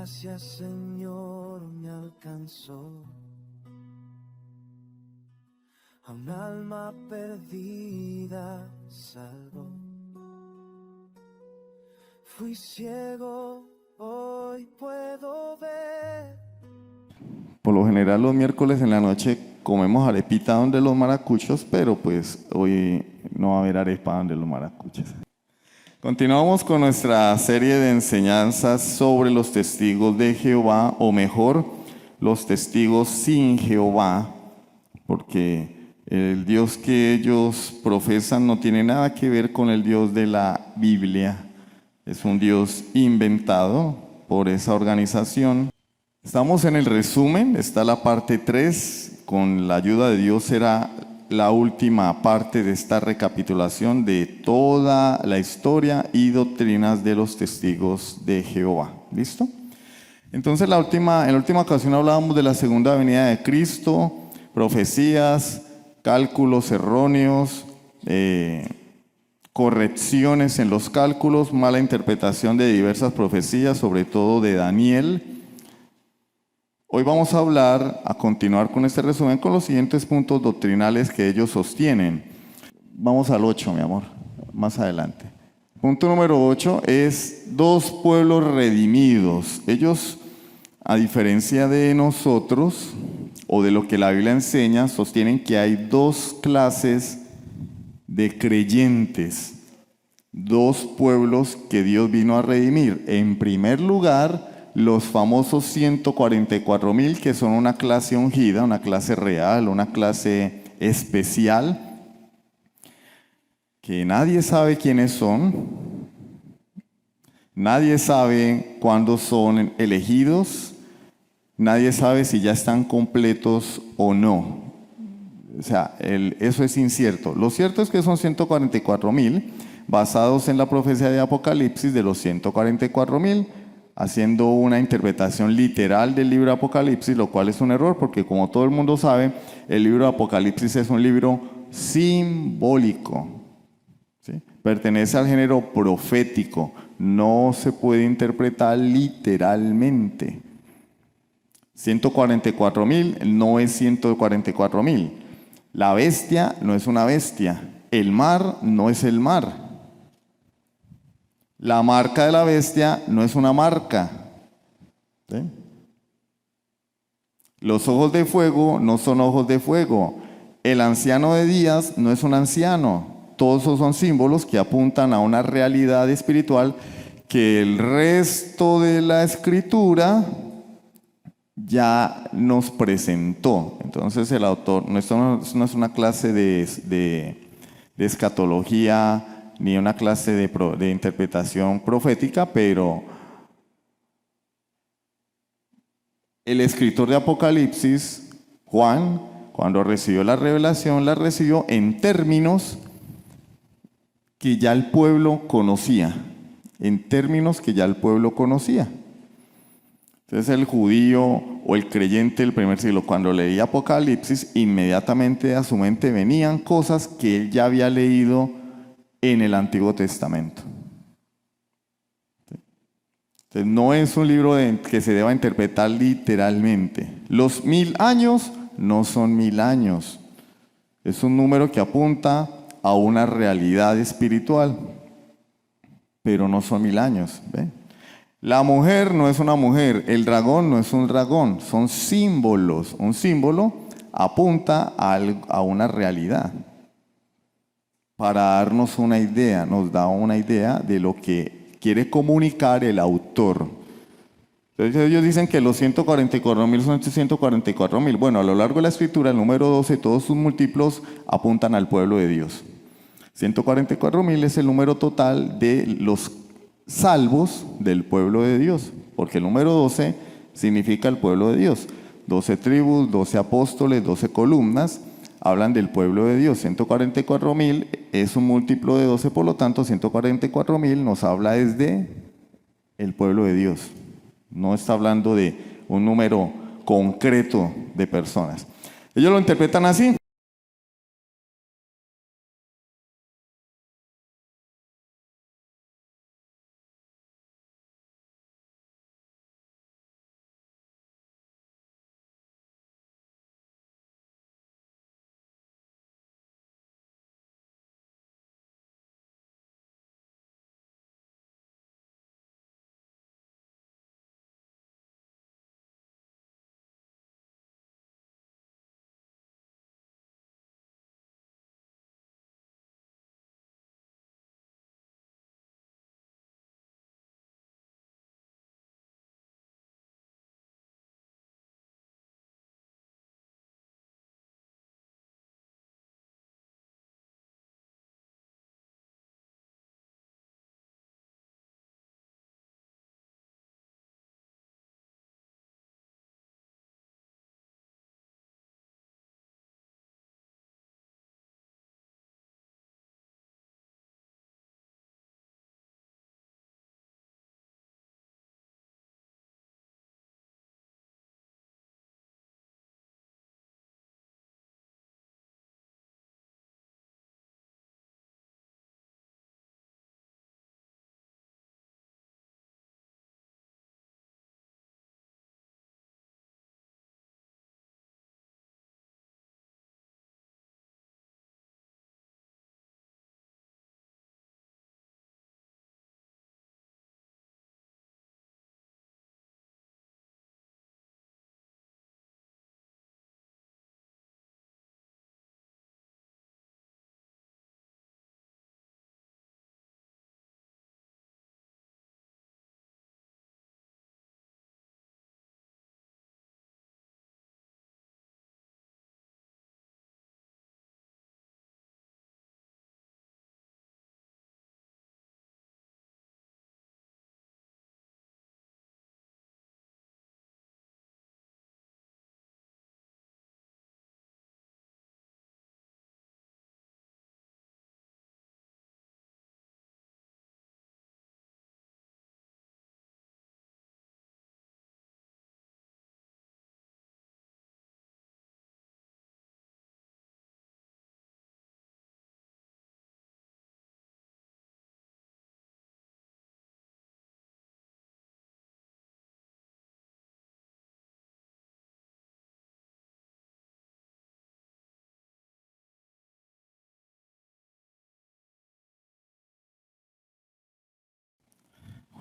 gracia, Señor, me alcanzó. A un alma perdida salvó. Fui ciego, hoy puedo ver. Por lo general los miércoles en la noche comemos arepita donde los maracuchos, pero pues hoy no va a haber arepa donde los maracuchos. Continuamos con nuestra serie de enseñanzas sobre los testigos de Jehová, o mejor, los testigos sin Jehová, porque el Dios que ellos profesan no tiene nada que ver con el Dios de la Biblia. Es un Dios inventado por esa organización. Estamos en el resumen, está la parte 3, con la ayuda de Dios será la última parte de esta recapitulación de toda la historia y doctrinas de los testigos de Jehová. ¿Listo? Entonces en la última ocasión hablábamos de la segunda venida de Cristo, profecías, cálculos erróneos, correcciones en los cálculos, mala interpretación de diversas profecías, sobre todo de Daniel. Hoy vamos a continuar con este resumen con los siguientes puntos doctrinales que ellos sostienen. Vamos al 8, mi amor, más adelante. Punto número 8 es dos pueblos redimidos. Ellos, a diferencia de nosotros, o de lo que la Biblia enseña, sostienen que hay dos clases de creyentes, dos pueblos que Dios vino a redimir. En primer lugar, los famosos 144,000, que son una clase ungida, una clase real, una clase especial, que nadie sabe quiénes son, nadie sabe cuándo son elegidos, nadie sabe si ya están completos o no. O sea, eso es incierto. Lo cierto es que son 144,000, basados en la profecía de Apocalipsis de los 144,000, haciendo una interpretación literal del libro de Apocalipsis, lo cual es un error, porque como todo el mundo sabe, el libro de Apocalipsis es un libro simbólico, ¿sí? Pertenece al género profético, no se puede interpretar literalmente. 144,000 no es 144,000. La bestia no es una bestia. El mar no es el mar. La marca de la bestia no es una marca. ¿Sí? Los ojos de fuego no son ojos de fuego. El anciano de días no es un anciano. Todos esos son símbolos que apuntan a una realidad espiritual que el resto de la escritura ya nos presentó. Entonces el autor, esto no es una clase de escatología ni una clase de interpretación profética, pero el escritor de Apocalipsis, Juan, cuando recibió la revelación, la recibió en términos que ya el pueblo conocía, en términos que ya el pueblo conocía. Entonces el judío o el creyente del primer siglo, cuando leía Apocalipsis, inmediatamente a su mente venían cosas que él ya había leído en el Antiguo Testamento. Entonces no es un libro que se deba interpretar literalmente. Los 1000 años no son 1000 años. Es un número que apunta a una realidad espiritual, pero no son 1000 años. ¿Ven? La mujer no es una mujer, el dragón no es un dragón, son símbolos. Un símbolo apunta a una realidad. Para darnos una idea, nos da una idea de lo que quiere comunicar el autor. Entonces ellos dicen que los 144,000 son 144,000. Bueno, a lo largo de la escritura, el número 12, todos sus múltiplos apuntan al pueblo de Dios. 144,000 es el número total de los salvos del pueblo de Dios, porque el número 12 significa el pueblo de Dios. 12 tribus, 12 apóstoles, 12 columnas, hablan del pueblo de Dios. 144,000 es un múltiplo de 12, por lo tanto 144,000 nos habla desde el pueblo de Dios. No está hablando de un número concreto de personas. Ellos lo interpretan así.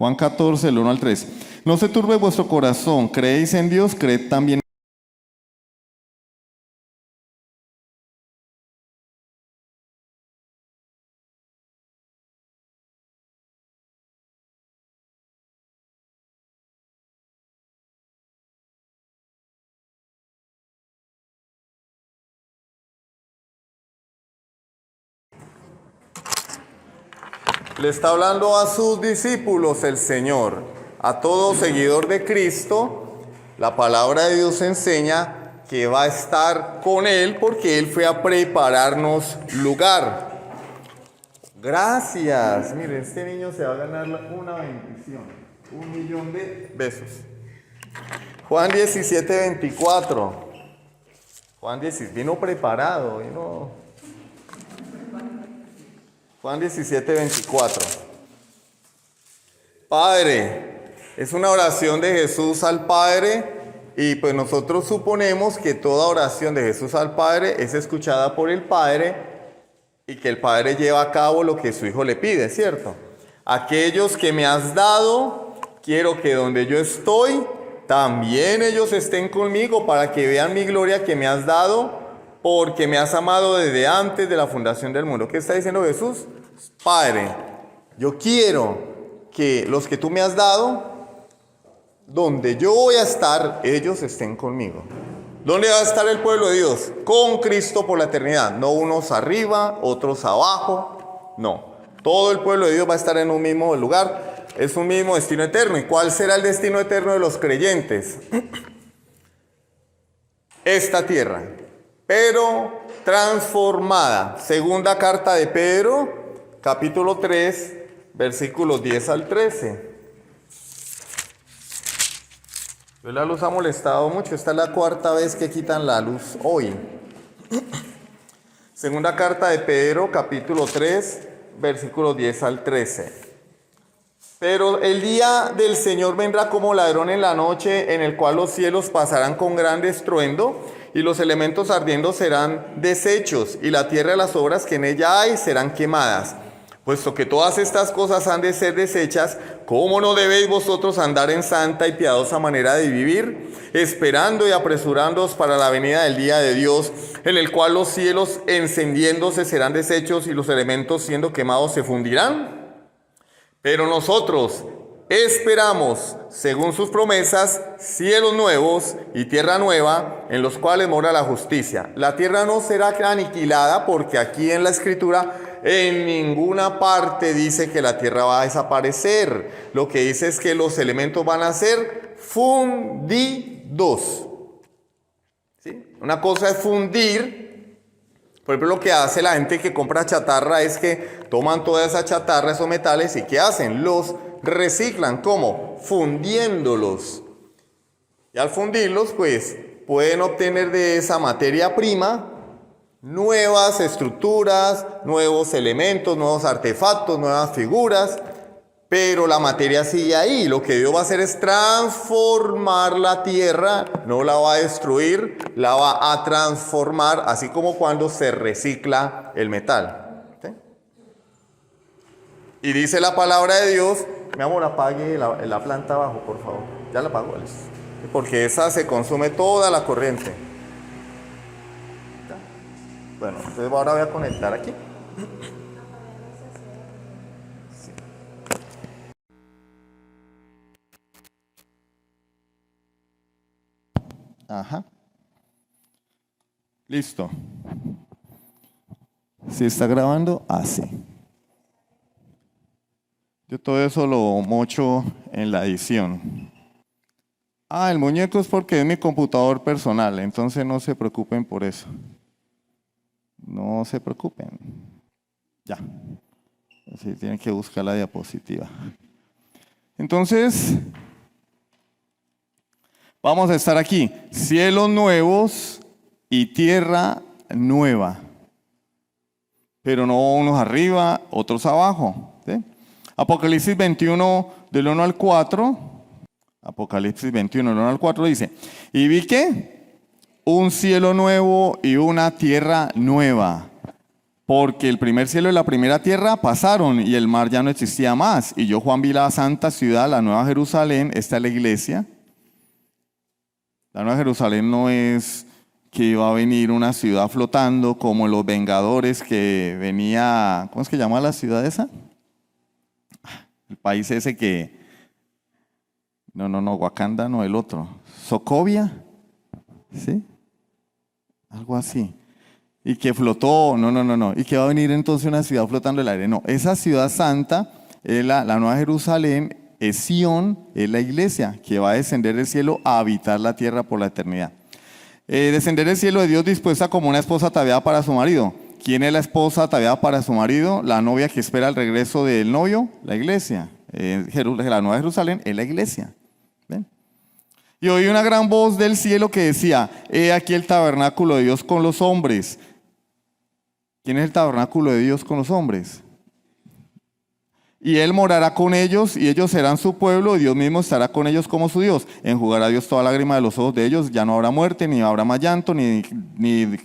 Juan 14, del 1 al 3. No se turbe vuestro corazón, creéis en Dios, creed también. Le está hablando a sus discípulos el Señor, a todo seguidor de Cristo. La palabra de Dios enseña que va a estar con Él porque Él fue a prepararnos lugar. Gracias. Mire, este niño se va a ganar una bendición. 1.000.000 de besos. Juan 17, 24. Juan 17, vino preparado, vino... Juan 17, 24. Padre, es una oración de Jesús al Padre y pues nosotros suponemos que toda oración de Jesús al Padre es escuchada por el Padre y que el Padre lleva a cabo lo que su Hijo le pide, ¿cierto? Aquellos que me has dado, quiero que donde yo estoy, también ellos estén conmigo para que vean mi gloria que me has dado, porque me has amado desde antes de la fundación del mundo. ¿Qué está diciendo Jesús? Padre, yo quiero que los que tú me has dado, donde yo voy a estar, ellos estén conmigo. ¿Dónde va a estar el pueblo de Dios? Con Cristo por la eternidad. No unos arriba, otros abajo. No. Todo el pueblo de Dios va a estar en un mismo lugar. Es un mismo destino eterno. ¿Y cuál será el destino eterno de los creyentes? Esta tierra, pero transformada. Segunda carta de Pedro, capítulo 3, versículos 10 al 13. La luz ha molestado mucho. Esta es la cuarta vez que quitan la luz hoy. Segunda carta de Pedro, capítulo 3, versículos 10 al 13. Pero el día del Señor vendrá como ladrón en la noche, en el cual los cielos pasarán con gran estruendo, y los elementos ardiendo serán deshechos, y la tierra y las obras que en ella hay serán quemadas. Puesto que todas estas cosas han de ser deshechas, ¿cómo no debéis vosotros andar en santa y piadosa manera de vivir, esperando y apresurándoos para la venida del día de Dios, en el cual los cielos encendiéndose serán deshechos y los elementos siendo quemados se fundirán? Pero nosotros esperamos, según sus promesas, cielos nuevos y tierra nueva, en los cuales mora la justicia. La tierra no será aniquilada, porque aquí en la Escritura en ninguna parte dice que la tierra va a desaparecer. Lo que dice es que los elementos van a ser fundidos. ¿Sí? Una cosa es fundir. Por ejemplo, lo que hace la gente que compra chatarra es que toman toda esa chatarra, esos metales, y ¿qué hacen? Los reciclan. ¿Cómo? Fundiéndolos. Y al fundirlos, pues, pueden obtener de esa materia prima nuevas estructuras, nuevos elementos, nuevos artefactos, nuevas figuras, pero la materia sigue ahí. Lo que Dios va a hacer es transformar la tierra, no la va a destruir, la va a transformar, así como cuando se recicla el metal. ¿Sí? Y dice la palabra de Dios, mi amor, apague la planta abajo, por favor. Ya la apago, Alex, porque esa se consume toda la corriente. Bueno, entonces ahora voy a conectar aquí. Sí. Ajá. Listo. Si está grabando, así. Yo todo eso lo mocho en la edición. El muñeco es porque es mi computador personal, entonces no se preocupen por eso. No se preocupen. Ya. Así tienen que buscar la diapositiva. Entonces, vamos a estar aquí. Cielos nuevos y tierra nueva. Pero no unos arriba, otros abajo. ¿Sí? Apocalipsis 21, del 1 al 4. Apocalipsis 21, del 1 al 4 dice: y vi que un cielo nuevo y una tierra nueva, Porque el primer cielo y la primera tierra pasaron y el mar ya no existía más. Y yo, Juan, vi la santa ciudad, la nueva Jerusalén, esta es la iglesia. La nueva Jerusalén no es que iba a venir una ciudad flotando como los Vengadores que venía, ¿cómo es que llama la ciudad esa? El país ese que, no, Wakanda no, el otro, Sokovia, ¿sí? Algo así. Y que flotó, no. Y que va a venir entonces una ciudad flotando en el aire. No, esa ciudad santa, es la nueva Jerusalén, es Sión, es la iglesia que va a descender del cielo a habitar la tierra por la eternidad. Descender del cielo de Dios dispuesta como una esposa ataviada para su marido. ¿Quién es la esposa ataviada para su marido? La novia que espera el regreso del novio, la iglesia. La nueva Jerusalén es la iglesia. ¿Ven? Y oí una gran voz del cielo que decía: he aquí el tabernáculo de Dios con los hombres. ¿Quién es el tabernáculo de Dios con los hombres? Y Él morará con ellos, y ellos serán su pueblo, y Dios mismo estará con ellos como su Dios. Enjugará Dios toda lágrima de los ojos de ellos, ya no habrá muerte, ni habrá más llanto, ni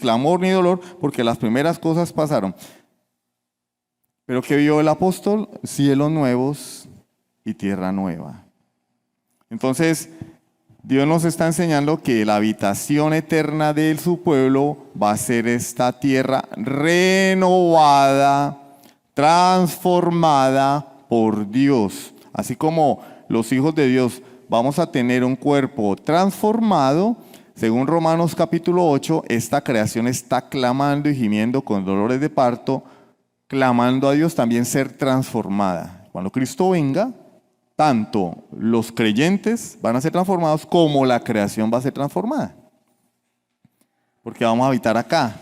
clamor, ni dolor, porque las primeras cosas pasaron. Pero ¿qué vio el apóstol? Cielos nuevos y tierra nueva. Entonces, Dios nos está enseñando que la habitación eterna de su pueblo va a ser esta tierra renovada, transformada por Dios. Así como los hijos de Dios vamos a tener un cuerpo transformado, según Romanos capítulo 8, esta creación está clamando y gimiendo con dolores de parto, clamando a Dios también ser transformada. Cuando Cristo venga, tanto los creyentes van a ser transformados como la creación va a ser transformada. Porque vamos a habitar acá.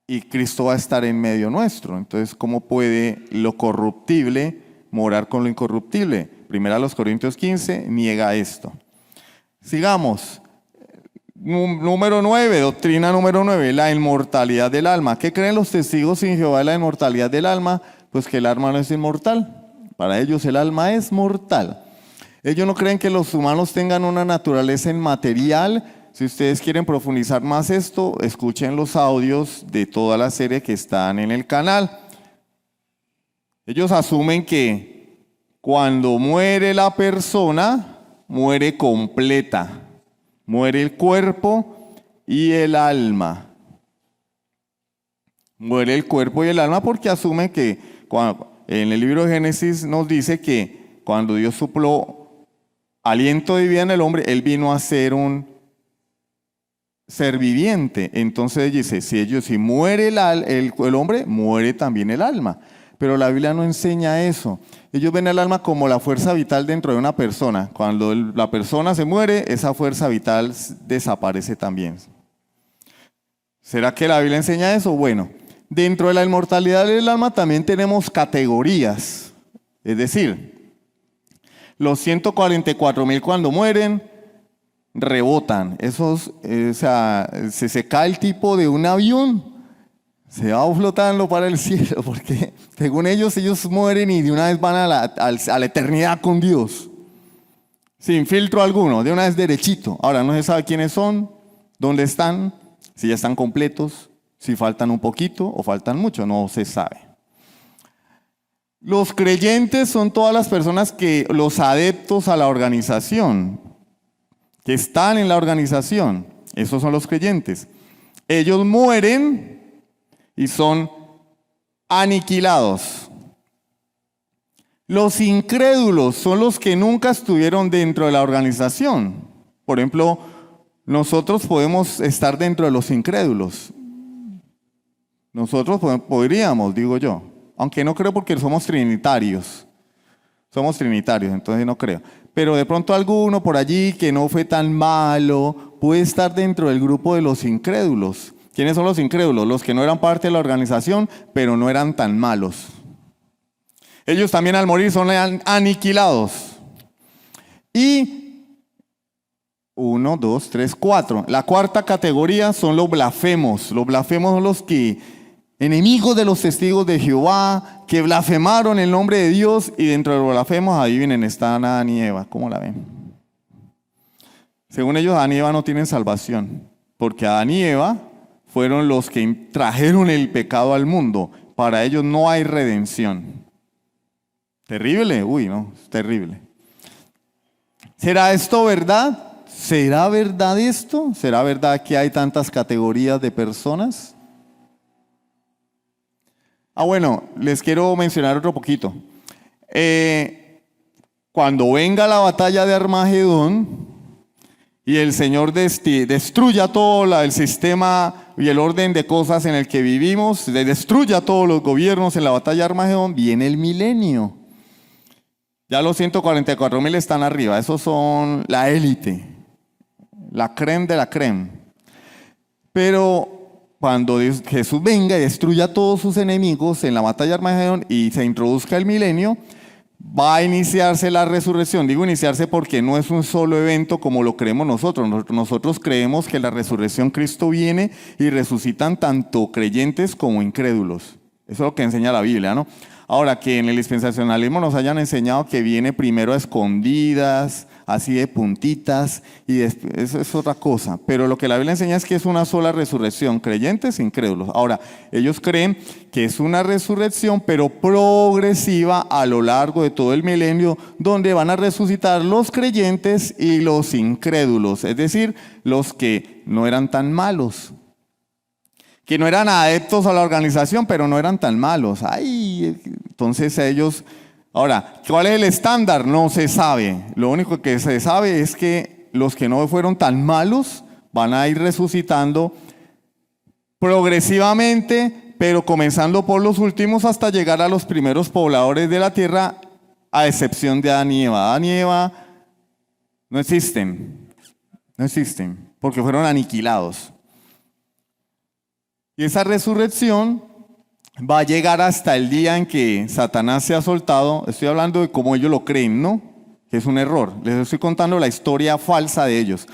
Y Cristo va a estar en medio nuestro. Entonces, ¿cómo puede lo corruptible morar con lo incorruptible? Primera los Corintios 15 niega esto. Sigamos. Número 9, doctrina número 9, la inmortalidad del alma. ¿Qué creen los testigos sin Jehová de la inmortalidad del alma? Pues que el alma no es inmortal. Para ellos el alma es mortal. Ellos no creen que los humanos tengan una naturaleza inmaterial. Si ustedes quieren profundizar más esto, escuchen los audios de toda la serie que están en el canal. Ellos asumen que cuando muere la persona, muere completa. Muere el cuerpo y el alma. Muere el cuerpo y el alma porque asumen que en el libro de Génesis nos dice que cuando Dios sopló aliento de vida en el hombre, Él vino a ser un ser viviente. Entonces dice, si muere el hombre, muere también el alma. Pero la Biblia no enseña eso. Ellos ven el alma como la fuerza vital dentro de una persona. Cuando la persona se muere, esa fuerza vital desaparece también. ¿Será que la Biblia enseña eso? Bueno, dentro de la inmortalidad del alma también tenemos categorías. Es decir, los 144,000 cuando mueren, rebotan. Se cae el tipo de un avión, se va flotando para el cielo, porque según ellos mueren y de una vez van a la eternidad con Dios. Sin filtro alguno, de una vez derechito. Ahora no se sabe quiénes son, dónde están, si ya están completos, si faltan un poquito o faltan mucho, no se sabe. Los creyentes son todas las personas los adeptos a la organización, que están en la organización. Esos son los creyentes. Ellos mueren y son aniquilados. Los incrédulos son los que nunca estuvieron dentro de la organización. Por ejemplo, nosotros podemos estar dentro de los incrédulos. Nosotros podríamos, digo yo. Aunque no creo porque somos trinitarios. Somos trinitarios, entonces no creo. Pero de pronto alguno por allí que no fue tan malo puede estar dentro del grupo de los incrédulos. ¿Quiénes son los incrédulos? Los que no eran parte de la organización, pero no eran tan malos. Ellos también al morir son aniquilados. Y 1, 2, 3, 4. La cuarta categoría son los blasfemos. Los blasfemos son los que enemigos de los testigos de Jehová, que blasfemaron el nombre de Dios, y dentro de los blasfemos, adivinen, están Adán y Eva. ¿Cómo la ven? Según ellos, Adán y Eva no tienen salvación, porque Adán y Eva fueron los que trajeron el pecado al mundo. Para ellos no hay redención. Terrible, uy, no, es terrible. ¿Será esto verdad? ¿Será verdad esto? ¿Será verdad que hay tantas categorías de personas? Bueno, les quiero mencionar otro poquito. Cuando venga la batalla de Armagedón y el Señor destruya todo el sistema y el orden de cosas en el que vivimos, destruya todos los gobiernos en la batalla de Armagedón, viene el milenio. Ya los 144,000 están arriba, esos son la élite, la crème de la crème. Pero cuando Jesús venga y destruya a todos sus enemigos en la batalla de Armagedón y se introduzca el milenio, va a iniciarse la resurrección. Digo iniciarse porque no es un solo evento como lo creemos nosotros. Nosotros creemos que la resurrección, Cristo viene y resucitan tanto creyentes como incrédulos. Eso es lo que enseña la Biblia, ¿no? Ahora, que en el dispensacionalismo nos hayan enseñado que viene primero a escondidas, así de puntitas, y eso es otra cosa. Pero lo que la Biblia enseña es que es una sola resurrección, creyentes e incrédulos. Ahora, ellos creen que es una resurrección, pero progresiva a lo largo de todo el milenio, donde van a resucitar los creyentes y los incrédulos, es decir, los que no eran tan malos, que no eran adeptos a la organización, pero no eran tan malos. Entonces ellos... Ahora, ¿cuál es el estándar? No se sabe. Lo único que se sabe es que los que no fueron tan malos van a ir resucitando progresivamente, pero comenzando por los últimos hasta llegar a los primeros pobladores de la tierra, a excepción de Adán y Eva. Adán y Eva no existen, porque fueron aniquilados. Y esa resurrección va a llegar hasta el día en que Satanás sea soltado. Estoy hablando de cómo ellos lo creen, ¿no? Que es un error. Les estoy contando la historia falsa de ellos.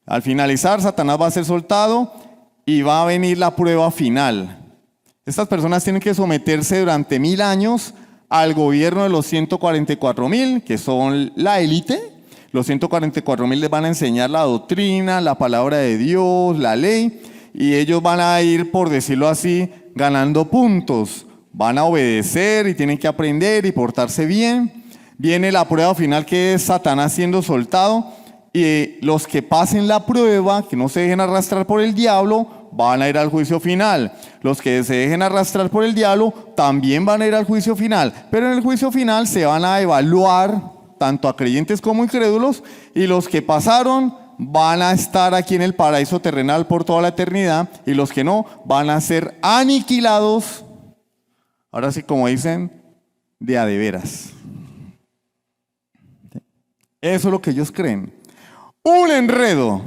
Al finalizar, Satanás va a ser soltado y va a venir la prueba final. Estas personas tienen que someterse durante 1000 años al gobierno de los 144,000, que son la élite. Los 144,000 les van a enseñar la doctrina, la palabra de Dios, la ley, y ellos van a ir, por decirlo así, ganando puntos. Van a obedecer y tienen que aprender y portarse bien. Viene la prueba final, que es Satanás siendo soltado, y los que pasen la prueba, que no se dejen arrastrar por el diablo, van a ir al juicio final. Los que se dejen arrastrar por el diablo también van a ir al juicio final. Pero en el juicio final se van a evaluar tanto a creyentes como incrédulos, y los que pasaron van a estar aquí en el paraíso terrenal por toda la eternidad, y los que no van a ser aniquilados, ahora sí, como dicen, de a de veras. Eso es lo que ellos creen. Un enredo.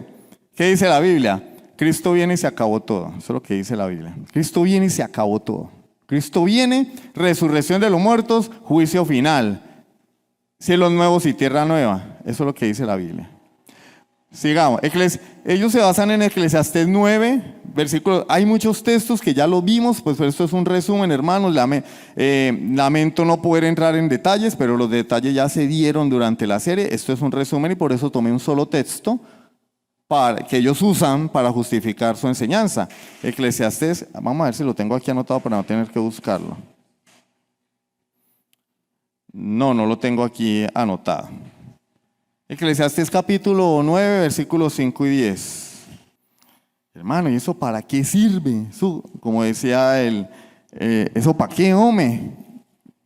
¿Qué dice la Biblia? Cristo viene y se acabó todo. Eso es lo que dice la Biblia. Cristo viene y se acabó todo. Cristo viene, resurrección de los muertos, juicio final, cielos nuevos y tierra nueva. Eso es lo que dice la Biblia. Sigamos. Ellos se basan en Eclesiastés 9, versículos. Hay muchos textos que ya los vimos, pues esto es un resumen, hermanos. Lamento no poder entrar en detalles, pero los detalles ya se dieron durante la serie. Esto es un resumen y por eso tomé un solo texto que ellos usan para justificar su enseñanza. Eclesiastés, vamos a ver si lo tengo aquí anotado para no tener que buscarlo. No lo tengo aquí anotado. Eclesiastés capítulo 9, versículos 5 y 10. Hermano, ¿y eso para qué sirve? Eso, como decía ¿eso para qué, hombre?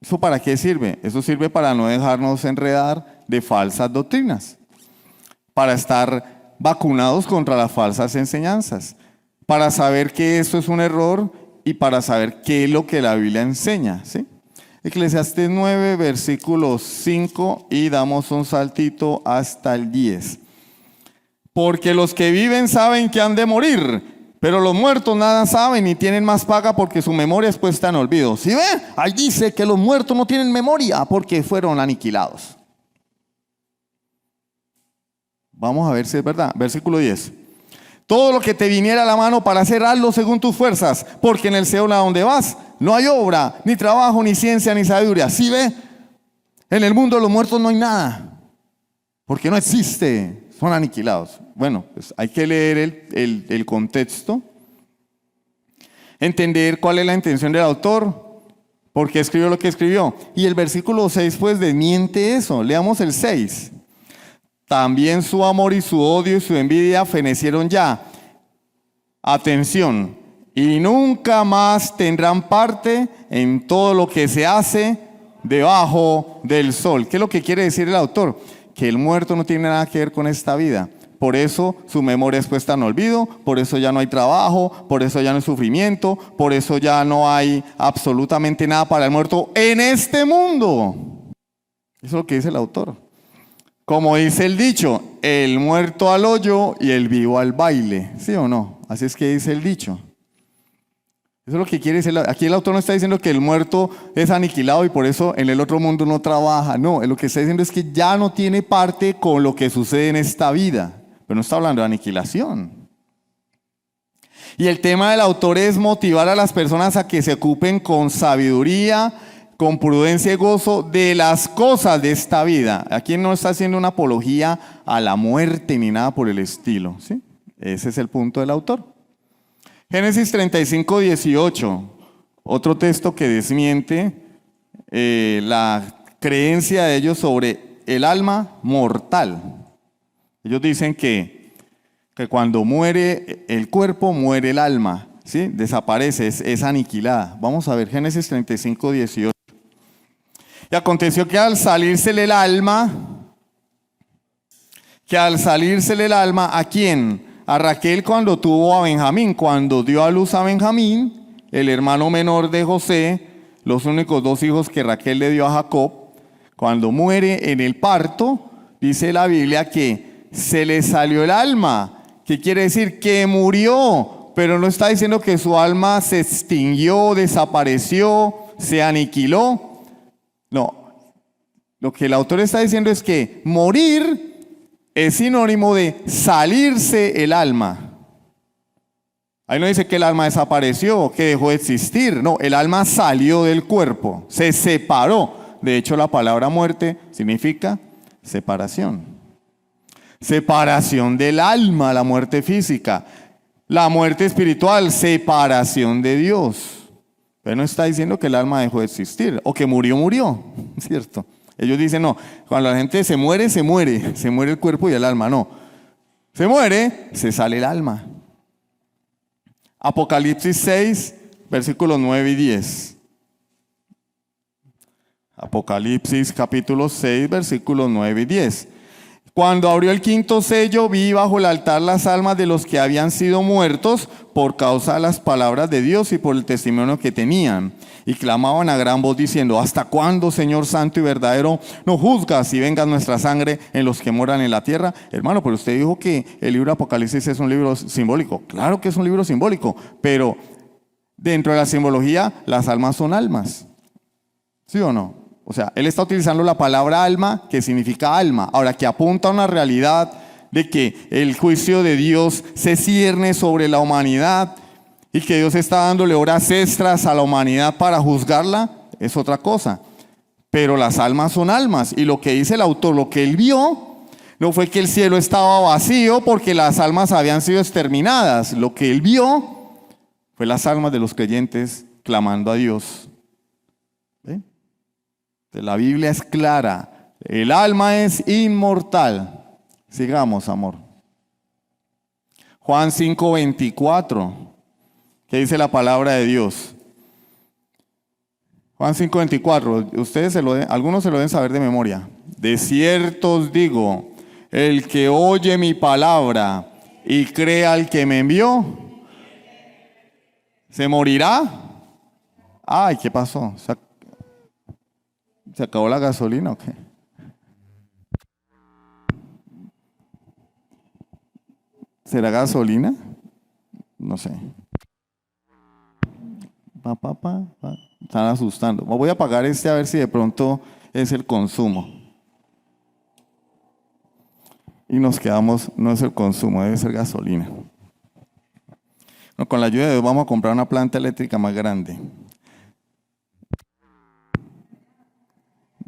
¿Eso para qué sirve? Eso sirve para no dejarnos enredar de falsas doctrinas, para estar vacunados contra las falsas enseñanzas, para saber que eso es un error y para saber qué es lo que la Biblia enseña, ¿sí? Eclesiastés 9, versículos 5, y damos un saltito hasta el 10. Porque los que viven saben que han de morir, pero los muertos nada saben y tienen más paga porque su memoria es puesta en olvido. ¿Sí ven? Ahí dice que los muertos no tienen memoria porque fueron aniquilados. Vamos a ver si es verdad. Versículo 10. Todo lo que te viniera a la mano para hacer, hazlo según tus fuerzas, porque en el Seol a donde vas no hay obra, ni trabajo, ni ciencia, ni sabiduría. ¿Sí ve? En el mundo de los muertos no hay nada, porque no existe, son aniquilados. Bueno, pues hay que leer el contexto entender cuál es la intención del autor, por qué escribió lo que escribió. Y el versículo 6 pues desmiente eso. Leamos el 6. También su amor y su odio y su envidia fenecieron ya. Atención. Y nunca más tendrán parte en todo lo que se hace debajo del sol. ¿Qué es lo que quiere decir el autor? Que el muerto no tiene nada que ver con esta vida. Por eso su memoria es puesta en olvido, por eso ya no hay trabajo, por eso ya no hay sufrimiento, por eso ya no hay absolutamente nada para el muerto en este mundo. Eso es lo que dice el autor. Como dice el dicho, el muerto al hoyo y el vivo al baile. ¿Sí o no? Así es que dice el dicho. Eso es lo que quiere decir. Aquí el autor no está diciendo que el muerto es aniquilado y por eso en el otro mundo no trabaja. No, lo que está diciendo es que ya no tiene parte con lo que sucede en esta vida. Pero no está hablando de aniquilación. Y el tema del autor es motivar a las personas a que se ocupen con sabiduría, con prudencia y gozo de las cosas de esta vida. Aquí no está haciendo una apología a la muerte ni nada por el estilo, ¿sí? Ese es el punto del autor. Génesis 35, 18, otro texto que desmiente la creencia de ellos sobre el alma mortal. Ellos dicen que cuando muere el cuerpo, muere el alma, ¿sí? Desaparece, es aniquilada. Vamos a ver Génesis 35, 18. Y aconteció que al salírsele el alma, ¿a quién? A Raquel cuando tuvo a Benjamín, cuando dio a luz a Benjamín, el hermano menor de José, los únicos dos hijos que Raquel le dio a Jacob, cuando muere en el parto, dice la Biblia que se le salió el alma. ¿Qué quiere decir? Que murió, pero no está diciendo que su alma se extinguió, desapareció, se aniquiló. No, lo que el autor está diciendo es que morir es sinónimo de salirse el alma. Ahí no dice que el alma desapareció, que dejó de existir. No, el alma salió del cuerpo, se separó. De hecho, la palabra muerte significa separación. Separación del alma, la muerte física. La muerte espiritual, separación de Dios. Pero no está diciendo que el alma dejó de existir o que murió, ¿cierto? Ellos dicen, no, cuando la gente se muere el cuerpo y el alma, no. Se muere, se sale el alma. Apocalipsis 6, versículos 9 y 10. Apocalipsis capítulo 6, versículos 9 y 10. Cuando abrió el quinto sello, vi bajo el altar las almas de los que habían sido muertos por causa de las palabras de Dios y por el testimonio que tenían. Y clamaban a gran voz diciendo, ¿hasta cuándo, Señor santo y verdadero, no juzgas y vengas nuestra sangre en los que moran en la tierra? Hermano, pero usted dijo que el libro de Apocalipsis es un libro simbólico. Claro que es un libro simbólico, pero dentro de la simbología, las almas son almas. ¿Sí o no? O sea, él está utilizando la palabra alma, que significa alma. Ahora, que apunta a una realidad de que el juicio de Dios se cierne sobre la humanidad y que Dios está dándole horas extras a la humanidad para juzgarla, es otra cosa. Pero las almas son almas. Y lo que dice el autor, lo que él vio, no fue que el cielo estaba vacío porque las almas habían sido exterminadas. Lo que él vio fue las almas de los creyentes clamando a Dios. ¿Ve? La Biblia es clara, el alma es inmortal. Sigamos, amor. Juan 5:24, ¿qué dice la palabra de Dios? Juan 5:24, ustedes algunos se lo deben saber de memoria. De cierto os digo, el que oye mi palabra y cree al que me envió, ¿se morirá? Ay, ¿qué pasó? ¿Se acabó la gasolina o qué? ¿Será gasolina? No sé. Están asustando. Voy a apagar a ver si de pronto es el consumo. Y nos quedamos, no es el consumo, debe ser gasolina. No, con la ayuda de Dios vamos a comprar una planta eléctrica más grande.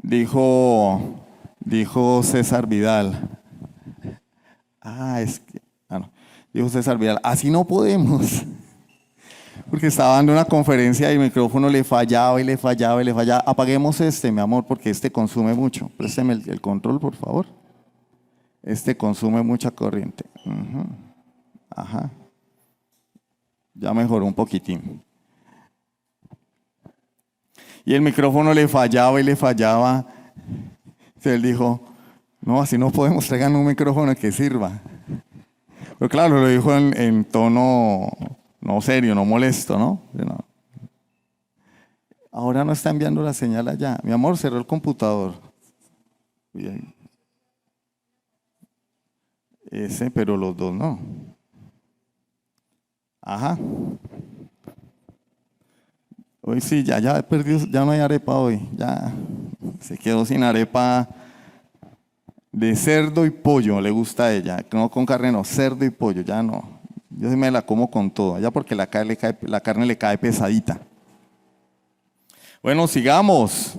Dijo César Vidal. Dijo César Vidal, así no podemos. porque estaba dando una conferencia y el micrófono le fallaba y le fallaba y le fallaba. Apaguemos este, mi amor, porque este consume mucho. Présteme el control, por favor. Este consume mucha corriente. Ajá. Ya mejoró un poquitín. Y el micrófono le fallaba y le fallaba. Entonces él dijo, no, así no podemos, traigan un micrófono que sirva. Pero claro, lo dijo en tono no serio, no molesto, ¿no? Ahora no está enviando la señal allá. Mi amor, cerró el computador. Bien. Ese, pero los dos no. Ajá. Hoy sí, ya perdió, ya no hay arepa hoy. Ya se quedó sin arepa de cerdo y pollo, le gusta a ella. No con carne, no, cerdo y pollo, ya no. Yo sí me la como con todo, ya porque la carne le cae pesadita. Bueno, sigamos.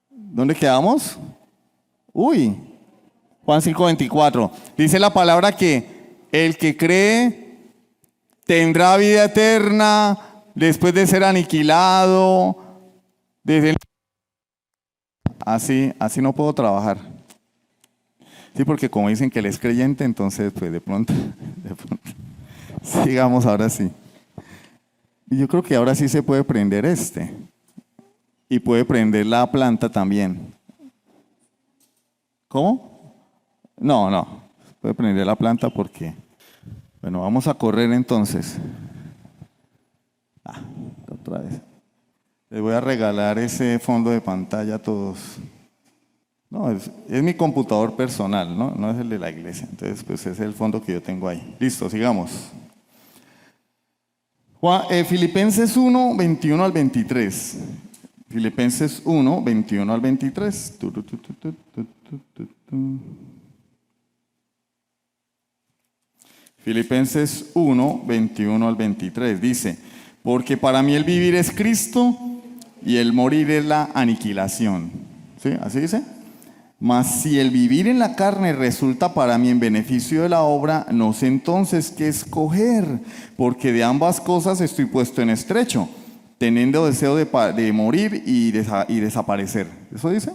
¿Dónde quedamos? Uy, Juan 5:24. Dice la palabra que el que cree tendrá vida eterna después de ser aniquilado. Así no puedo trabajar. Sí, porque como dicen que él es creyente, entonces pues de pronto. Sigamos ahora sí. Y yo creo que ahora sí se puede prender este. Y puede prender la planta también. ¿Cómo? No. Puede prender la planta porque... Bueno, vamos a correr entonces. Otra vez. Les voy a regalar ese fondo de pantalla a todos. No, es mi computador personal, ¿no? No es el de la iglesia. Entonces, pues ese es el fondo que yo tengo ahí. Listo, sigamos. Filipenses 1, 21 al 23. Filipenses 1, 21 al 23. Filipenses 1, 21 al 23. Dice, porque para mí el vivir es Cristo y el morir es la aniquilación. ¿Sí? ¿Así dice? Mas si el vivir en la carne resulta para mí en beneficio de la obra, no sé entonces qué escoger, porque de ambas cosas estoy puesto en estrecho, teniendo deseo de morir y desaparecer. ¿Eso dice?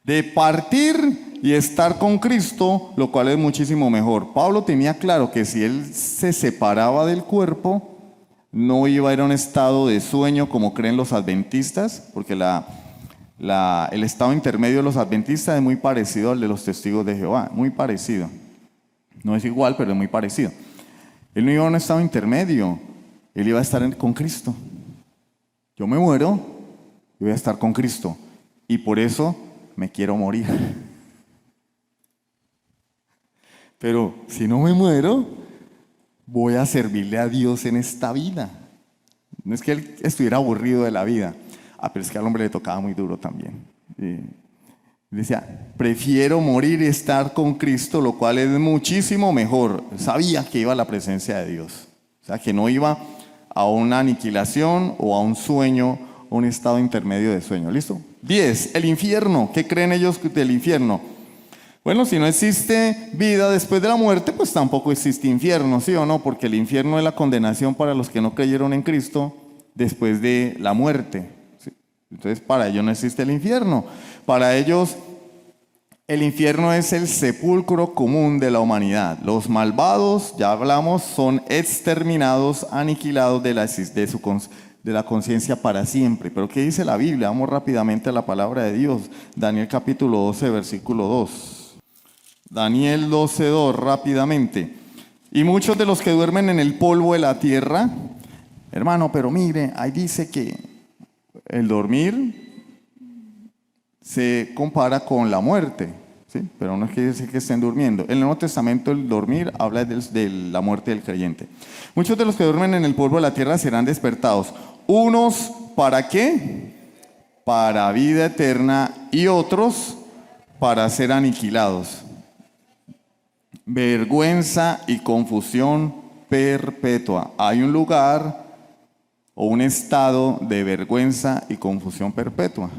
De partir y estar con Cristo, lo cual es muchísimo mejor. Pablo tenía claro que si él se separaba del cuerpo, no iba a ir a un estado de sueño como creen los adventistas, porque el estado intermedio de los adventistas es muy parecido al de los testigos de Jehová, muy parecido. No es igual, pero es muy parecido. Él no iba a un estado intermedio, él iba a estar con Cristo. Yo me muero y voy a estar con Cristo, y por eso me quiero morir. Pero si no me muero, voy a servirle a Dios en esta vida. No es que él estuviera aburrido de la vida. Pero es que al hombre le tocaba muy duro también. Decía, prefiero morir y estar con Cristo, lo cual es muchísimo mejor. Sabía que iba a la presencia de Dios. O sea, que no iba a una aniquilación o a un sueño, o un estado intermedio de sueño. ¿Listo? 10. El infierno. ¿Qué creen ellos del infierno? Bueno, si no existe vida después de la muerte, pues tampoco existe infierno, ¿sí o no? Porque el infierno es la condenación para los que no creyeron en Cristo después de la muerte. Entonces, para ellos no existe el infierno. Para ellos, el infierno es el sepulcro común de la humanidad. Los malvados, ya hablamos, son exterminados, aniquilados de la conciencia para siempre. Pero ¿qué dice la Biblia? Vamos rápidamente a la palabra de Dios. Daniel capítulo 12, versículo 2. Daniel 12, 2, rápidamente. Y muchos de los que duermen en el polvo de la tierra, hermano, pero mire, ahí dice que el dormir se compara con la muerte, ¿sí? Pero no es que decir que estén durmiendo. En el Nuevo Testamento el dormir habla de la muerte del creyente. Muchos de los que duermen en el polvo de la tierra serán despertados. Unos, ¿para qué? Para vida eterna, y otros para ser aniquilados. Vergüenza y confusión perpetua. Hay un lugar o un estado de vergüenza y confusión perpetua.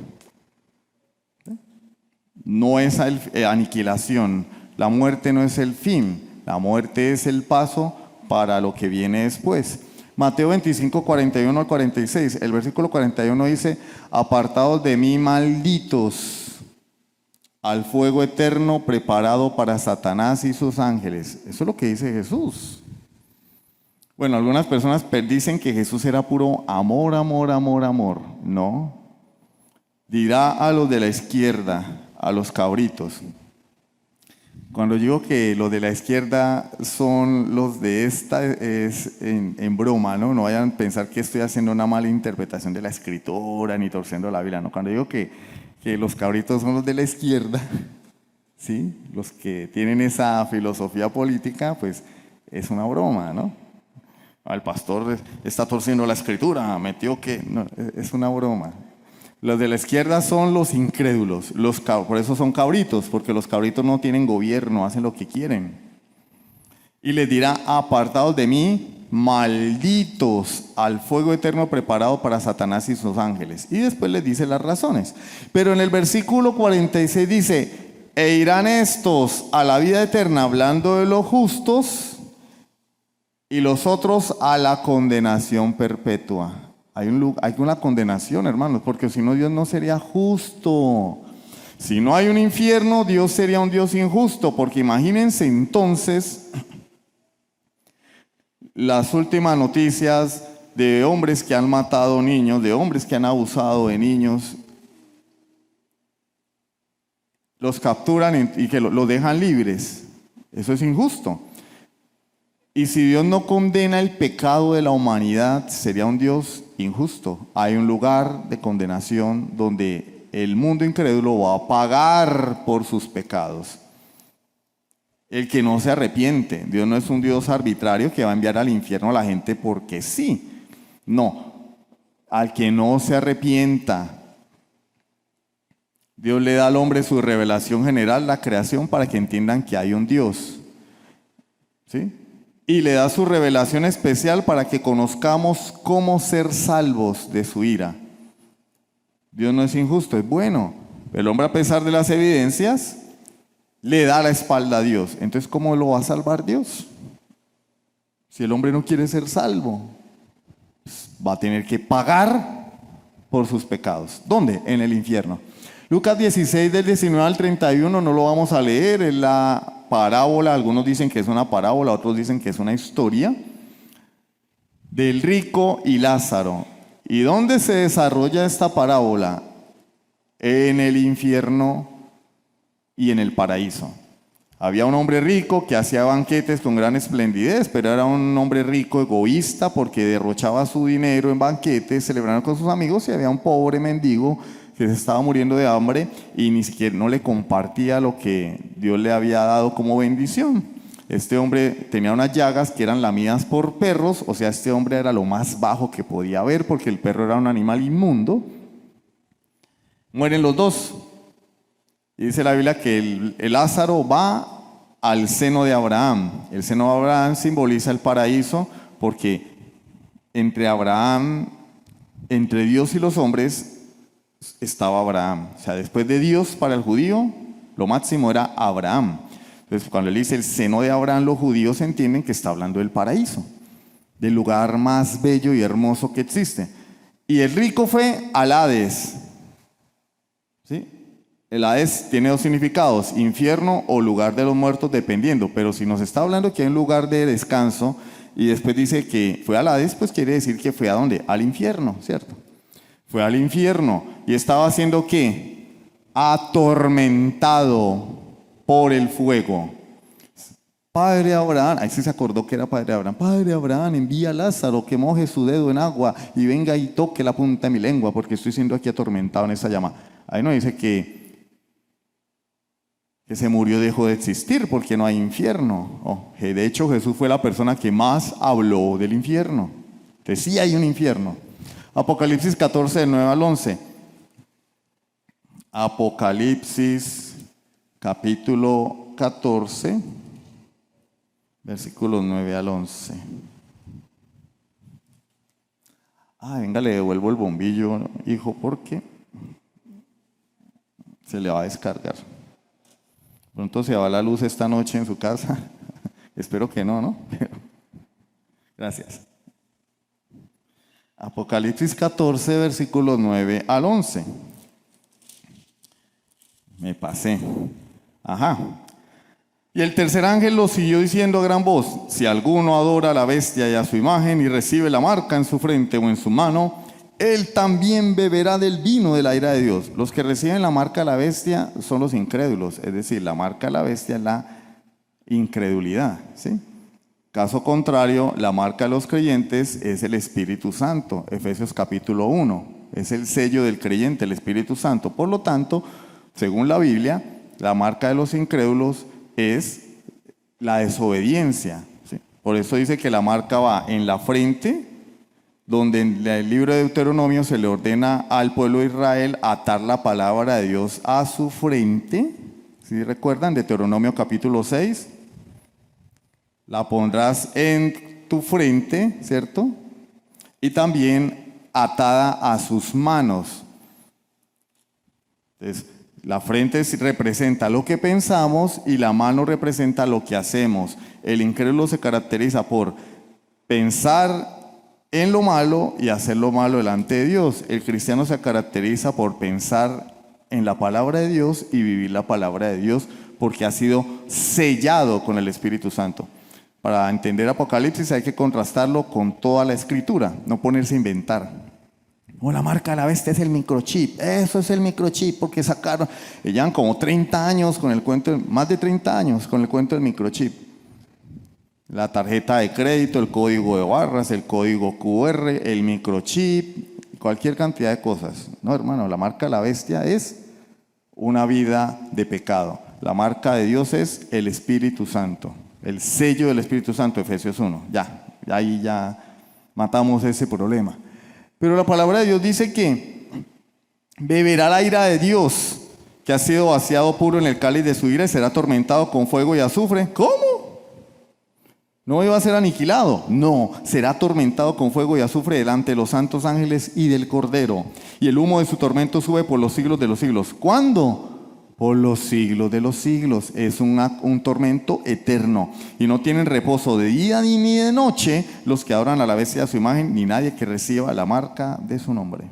No es aniquilación. La muerte no es el fin. La muerte es el paso para lo que viene después. Mateo 25, 41 al 46. El versículo 41 dice, apartados de mí, malditos, al fuego eterno preparado para Satanás y sus ángeles. Eso es lo que dice Jesús. Bueno, algunas personas dicen que Jesús era puro amor, amor, amor, amor. No. Dirá a los de la izquierda, a los cabritos. Cuando digo que los de la izquierda son los de esta, es en broma, ¿no? No vayan a pensar que estoy haciendo una mala interpretación de la escritura ni torciendo la Biblia, ¿no? Cuando digo que los cabritos son los de la izquierda, ¿sí? Los que tienen esa filosofía política, pues es una broma, ¿no? El pastor está torciendo la escritura, metió que... No, es una broma. Los de la izquierda son los incrédulos, por eso son cabritos, porque los cabritos no tienen gobierno, hacen lo que quieren. Y les dirá, apartados de mí, malditos, al fuego eterno preparado para Satanás y sus ángeles. Y después les dice las razones. Pero en el versículo 46 dice, e irán estos a la vida eterna, hablando de los justos, y los otros a la condenación perpetua. Hay una condenación, hermanos, porque si no, Dios no sería justo. Si no hay un infierno, Dios sería un Dios injusto, porque imagínense entonces las últimas noticias de hombres que han matado niños, de hombres que han abusado de niños, los capturan y que los dejan libres. Eso es injusto. Y si Dios no condena el pecado de la humanidad, sería un Dios injusto. Hay un lugar de condenación donde el mundo incrédulo va a pagar por sus pecados. El que no se arrepiente. Dios no es un Dios arbitrario que va a enviar al infierno a la gente porque sí. No. Al que no se arrepienta. Dios le da al hombre su revelación general, la creación, para que entiendan que hay un Dios. ¿Sí? Y le da su revelación especial para que conozcamos cómo ser salvos de su ira. Dios no es injusto, es bueno. El hombre, a pesar de las evidencias, le da la espalda a Dios. Entonces, ¿cómo lo va a salvar Dios? Si el hombre no quiere ser salvo, pues va a tener que pagar por sus pecados. ¿Dónde? En el infierno. Lucas 16, del 19 al 31, no lo vamos a leer, es la parábola, algunos dicen que es una parábola, otros dicen que es una historia, del rico y Lázaro. ¿Y dónde se desarrolla esta parábola? En el infierno y en el paraíso. Había un hombre rico que hacía banquetes con gran esplendidez, pero era un hombre rico egoísta porque derrochaba su dinero en banquetes, celebrando con sus amigos, y había un pobre mendigo que se estaba muriendo de hambre y ni siquiera no le compartía lo que Dios le había dado como bendición. Este hombre tenía unas llagas que eran lamidas por perros, o sea, este hombre era lo más bajo que podía haber porque el perro era un animal inmundo. Mueren los dos. Y dice la Biblia que el Lázaro va al seno de Abraham. El seno de Abraham simboliza el paraíso porque entre Dios y los hombres estaba Abraham. O sea, después de Dios, para el judío, lo máximo era Abraham. Entonces, cuando él dice el seno de Abraham, los judíos entienden que está hablando del paraíso, del lugar más bello y hermoso que existe. Y el rico fue al Hades. ¿Sí? El Hades tiene dos significados, infierno o lugar de los muertos, dependiendo. Pero si nos está hablando que hay un lugar de descanso y después dice que fue al Hades, pues quiere decir que fue ¿a dónde? Al infierno, ¿cierto? Fue al infierno y estaba haciendo ¿qué? Atormentado por el fuego. Padre Abraham, ahí sí se acordó que era Padre Abraham. Padre Abraham, envía a Lázaro que moje su dedo en agua y venga y toque la punta de mi lengua porque estoy siendo aquí atormentado en esa llama. Ahí no dice que se murió, dejó de existir porque no hay infierno. De hecho, Jesús fue la persona que más habló del infierno. Entonces sí hay un infierno. Apocalipsis 14, del 9 al 11. Apocalipsis capítulo 14, versículos 9 al 11. Venga, le devuelvo el bombillo, hijo, porque se le va a descargar. Pronto se va la luz esta noche en su casa. Espero que no, ¿no? Gracias. Apocalipsis 14, versículos 9 al 11. Me pasé. Ajá. Y el tercer ángel lo siguió diciendo a gran voz: si alguno adora a la bestia y a su imagen y recibe la marca en su frente o en su mano, él también beberá del vino de la ira de Dios. Los que reciben la marca de la bestia son los incrédulos, es decir, la marca de la bestia es la incredulidad, ¿sí? Caso contrario, la marca de los creyentes es el Espíritu Santo. Efesios capítulo 1, es el sello del creyente, el Espíritu Santo. Por lo tanto, según la Biblia, la marca de los incrédulos es la desobediencia, ¿sí? Por eso dice que la marca va en la frente, donde en el libro de Deuteronomio se le ordena al pueblo de Israel atar la palabra de Dios a su frente. ¿Sí recuerdan? Deuteronomio capítulo 6. La pondrás en tu frente, ¿cierto? Y también atada a sus manos. Entonces, la frente representa lo que pensamos y la mano representa lo que hacemos. El incrédulo se caracteriza por pensar en lo malo y hacer lo malo delante de Dios. El cristiano se caracteriza por pensar en la palabra de Dios y vivir la palabra de Dios porque ha sido sellado con el Espíritu Santo. Para entender Apocalipsis hay que contrastarlo con toda la Escritura, no ponerse a inventar. Oh, la marca de la bestia es el microchip. Eso es el microchip porque sacaron, llevan como 30 años con el cuento, más de 30 años con el cuento del microchip. La tarjeta de crédito, el código de barras, el código QR, el microchip, cualquier cantidad de cosas. No, hermano, la marca de la bestia es una vida de pecado. La marca de Dios es el Espíritu Santo, el sello del Espíritu Santo, Efesios 1. Ahí ya matamos ese problema. Pero la palabra de Dios dice que beberá la ira de Dios, que ha sido vaciado puro en el cáliz de su ira y será atormentado con fuego y azufre. ¿Cómo? ¿No iba a ser aniquilado? No, será atormentado con fuego y azufre delante de los santos ángeles y del Cordero. Y el humo de su tormento sube por los siglos de los siglos. ¿Cuándo? Por los siglos de los siglos. Es un tormento eterno. Y no tienen reposo de día ni de noche los que adoran a la bestia a su imagen, ni nadie que reciba la marca de su nombre.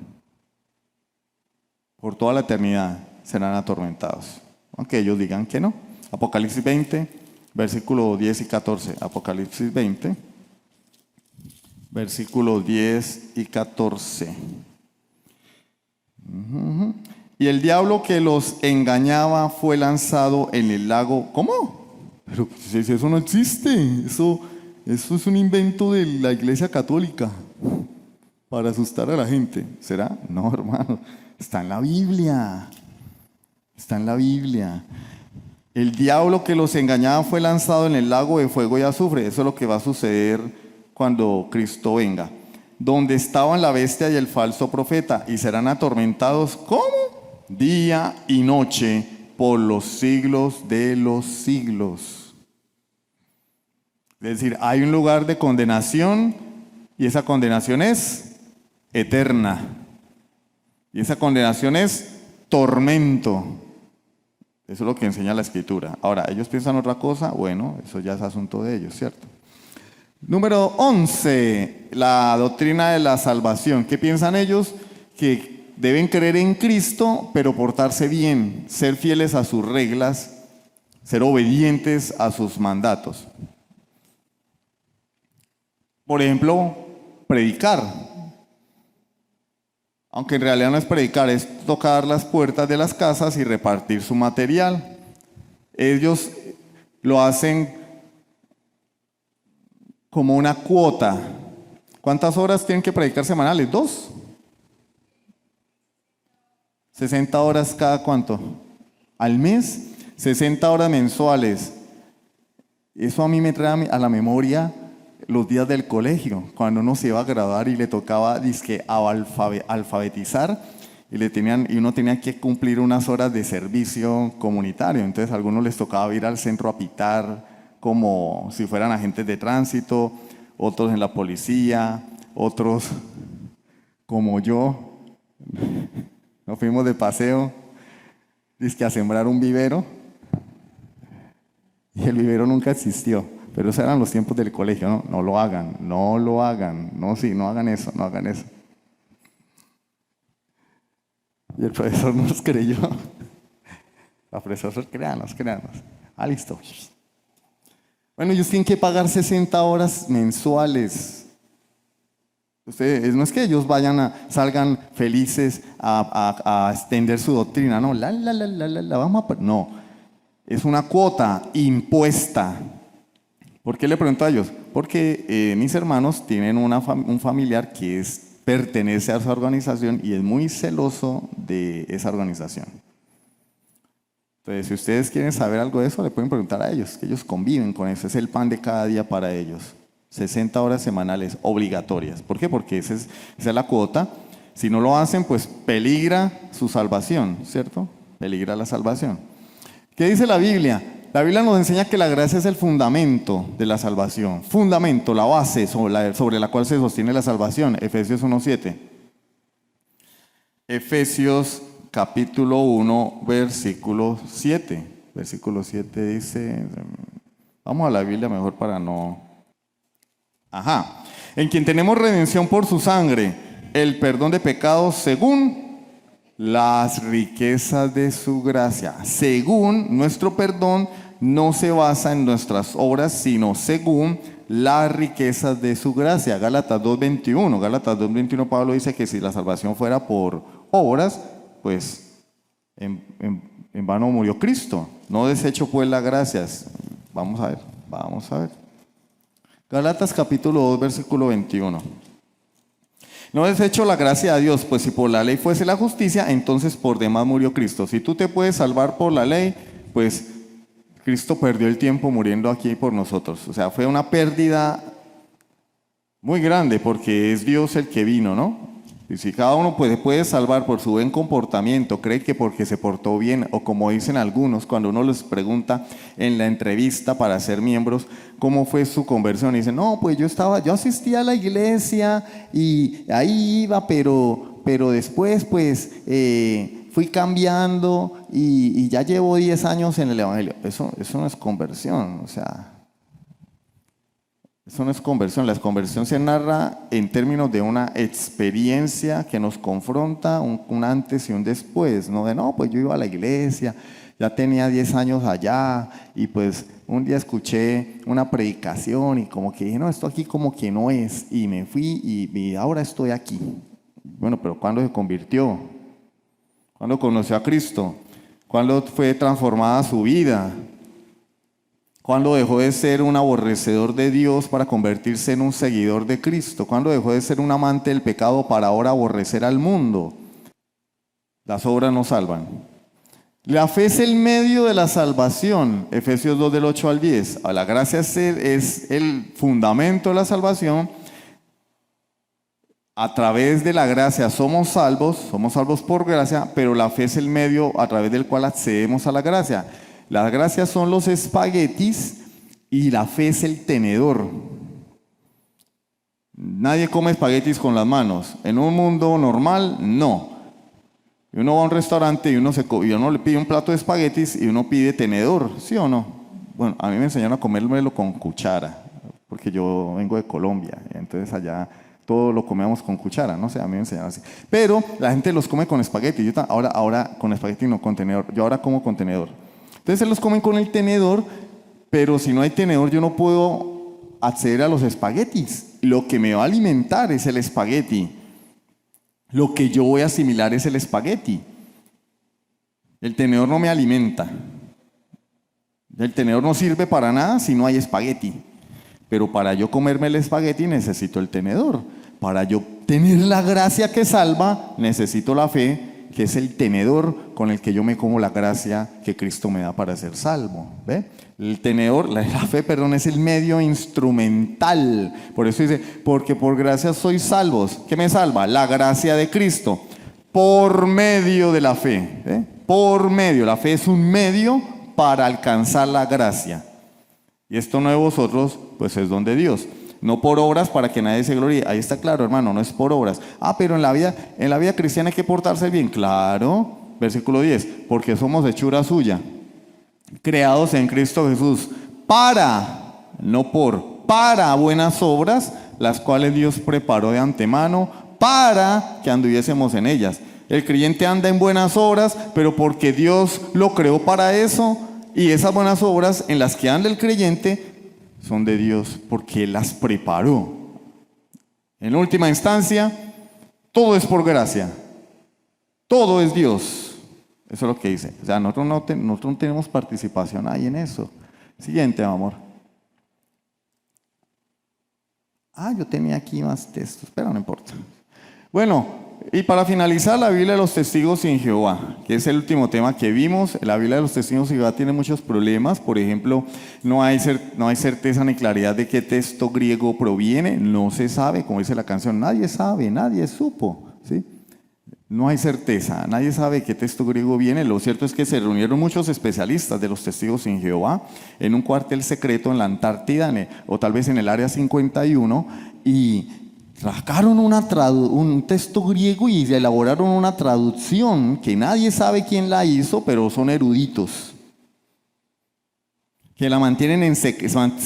Por toda la eternidad serán atormentados, aunque ellos digan que no. Apocalipsis 20, versículos 10 y 14. Apocalipsis 20, versículos 10 y 14. Y el diablo que los engañaba fue lanzado en el lago. ¿Cómo? Pero si eso no existe, eso es un invento de la Iglesia Católica para asustar a la gente. ¿Será? No, hermano, está en la Biblia. Está en la Biblia. El diablo que los engañaba fue lanzado en el lago de fuego y azufre. Eso es lo que va a suceder cuando Cristo venga. Donde estaban la bestia y el falso profeta, y serán atormentados, ¿cómo? Día y noche por los siglos de los siglos. Es decir, hay un lugar de condenación y esa condenación es eterna. Y esa condenación es tormento. Eso es lo que enseña la Escritura. Ahora, ¿ellos piensan otra cosa? Bueno, eso ya es asunto de ellos, ¿cierto? Número 11, la doctrina de la salvación. ¿Qué piensan ellos? Que deben creer en Cristo, pero portarse bien, ser fieles a sus reglas, ser obedientes a sus mandatos. Por ejemplo, predicar. Aunque en realidad no es predicar, es tocar las puertas de las casas y repartir su material. Ellos lo hacen como una cuota. ¿Cuántas horas tienen que predicar semanales? 2. 60 horas cada cuánto? Al mes, 60 horas mensuales. Eso a mí me trae a la memoria los días del colegio, cuando uno se iba a graduar y le tocaba dizque alfabetizar y uno tenía que cumplir unas horas de servicio comunitario. Entonces a algunos les tocaba ir al centro a pitar como si fueran agentes de tránsito, otros en la policía, otros como yo. Nos fuimos de paseo, dizque a sembrar un vivero, y el vivero nunca existió, pero esos eran los tiempos del colegio. No lo hagan, no hagan eso. Y el profesor nos creyó. El profesor, créanos. Ah, listo. Bueno, ellos tienen que pagar 60 horas mensuales. Ustedes, no es que ellos salgan felices a extender su doctrina, no, no, es una cuota impuesta. ¿Por qué le pregunto a ellos? Porque mis hermanos tienen un familiar que pertenece a esa organización y es muy celoso de esa organización. Entonces, si ustedes quieren saber algo de eso, le pueden preguntar a ellos, que ellos conviven con eso, es el pan de cada día para ellos. 60 horas semanales obligatorias. ¿Por qué? Porque esa es la cuota. Si no lo hacen, pues peligra su salvación, ¿cierto? Peligra la salvación. ¿Qué dice la Biblia? La Biblia nos enseña que la gracia es el fundamento de la salvación. Fundamento, la base sobre la cual se sostiene la salvación. Efesios 1:7. Efesios capítulo 1, versículo 7. Versículo 7 dice... Vamos a la Biblia mejor para no... En quien tenemos redención por su sangre, el perdón de pecados según las riquezas de su gracia. Según nuestro perdón no se basa en nuestras obras, sino según las riquezas de su gracia. Gálatas 2:21 Pablo dice que si la salvación fuera por obras, pues en vano murió Cristo. No desecho pues las gracias. Vamos a ver. Gálatas capítulo 2, versículo 21. No desecho la gracia de Dios, pues si por la ley fuese la justicia, entonces por demás murió Cristo. Si tú te puedes salvar por la ley, pues Cristo perdió el tiempo muriendo aquí por nosotros. O sea, fue una pérdida muy grande porque es Dios el que vino, ¿no? Y si cada uno puede salvar por su buen comportamiento, cree que porque se portó bien, o como dicen algunos, cuando uno les pregunta en la entrevista para ser miembros, ¿cómo fue su conversión? Y dicen, no, pues yo asistía a la iglesia y ahí iba, pero después pues fui cambiando y ya llevo 10 años en el evangelio. Eso no es conversión, o sea... Eso no es conversión. La conversión se narra en términos de una experiencia que nos confronta, un antes y un después, no de no, pues yo iba a la iglesia, ya tenía 10 años allá y pues un día escuché una predicación y como que dije, no, esto aquí como que no es, y me fui y ahora estoy aquí. Bueno, pero ¿cuándo se convirtió? ¿Cuándo conoció a Cristo? ¿Cuándo fue transformada su vida? ¿Cuándo dejó de ser un aborrecedor de Dios para convertirse en un seguidor de Cristo? ¿Cuándo dejó de ser un amante del pecado para ahora aborrecer al mundo? Las obras no salvan. La fe es el medio de la salvación. Salmos 2 del 8 al 10. La gracia es el fundamento de la salvación. A través de la gracia somos salvos por gracia, pero la fe es el medio a través del cual accedemos a la gracia. Las gracias son los espaguetis y la fe es el tenedor. Nadie come espaguetis con las manos. En un mundo normal, no. Y uno va a un restaurante y uno le pide un plato de espaguetis y uno pide tenedor, ¿sí o no? Bueno, a mí me enseñaron a comérmelo con cuchara, porque yo vengo de Colombia, entonces allá todo lo comemos con cuchara, no sé, a mí me enseñaron así. Pero la gente los come con espagueti. Ahora con espagueti no con tenedor. Yo ahora como con tenedor. Entonces se los comen con el tenedor, pero si no hay tenedor yo no puedo acceder a los espaguetis. Lo que me va a alimentar es el espagueti. Lo que yo voy a asimilar es el espagueti. El tenedor no me alimenta. El tenedor no sirve para nada si no hay espagueti. Pero para yo comerme el espagueti necesito el tenedor. Para yo tener la gracia que salva, necesito la fe, que es el tenedor con el que yo me como la gracia que Cristo me da para ser salvo. ¿Ve? El tenedor, la fe, perdón, es el medio instrumental. Por eso dice, porque por gracia sois salvos. ¿Qué me salva? La gracia de Cristo. Por medio de la fe. ¿Ve? Por medio. La fe es un medio para alcanzar la gracia. Y esto no de vosotros, pues es don de Dios. No por obras para que nadie se gloríe. Ahí está claro, hermano, no es por obras. Pero en la vida cristiana hay que portarse bien. Claro, versículo 10. Porque somos hechura suya, creados en Cristo Jesús, para buenas obras, las cuales Dios preparó de antemano para que anduviésemos en ellas. El creyente anda en buenas obras, pero porque Dios lo creó para eso, y esas buenas obras en las que anda el creyente son de Dios, porque Él las preparó. En última instancia, todo es por gracia. Todo es Dios. Eso es lo que dice. O sea, nosotros no tenemos participación ahí en eso. Siguiente, amor. Yo tenía aquí más textos, pero no importa. Bueno, y para finalizar, la Biblia de los testigos sin Jehová, que es el último tema que vimos. La Biblia de los testigos sin Jehová tiene muchos problemas. Por ejemplo, no hay certeza ni claridad de qué texto griego proviene. No se sabe, como dice la canción, nadie sabe, nadie supo, ¿sí? No hay certeza, nadie sabe qué texto griego viene. Lo cierto es que se reunieron muchos especialistas de los testigos sin Jehová en un cuartel secreto en la Antártida, o tal vez en el área 51, y sacaron un texto griego y elaboraron una traducción que nadie sabe quién la hizo, pero son eruditos que la mantienen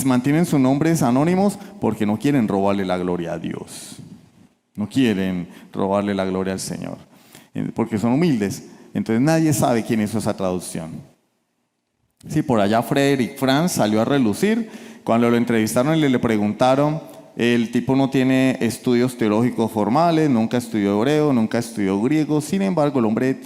mantienen sus nombres anónimos porque no quieren robarle la gloria a Dios. No quieren robarle la gloria al Señor, porque son humildes. Entonces nadie sabe quién hizo esa traducción. Sí, por allá Frederick Franz salió a relucir. Cuando lo entrevistaron y le preguntaron, el tipo no tiene estudios teológicos formales, nunca estudió hebreo, nunca estudió griego. Sin embargo, el hombre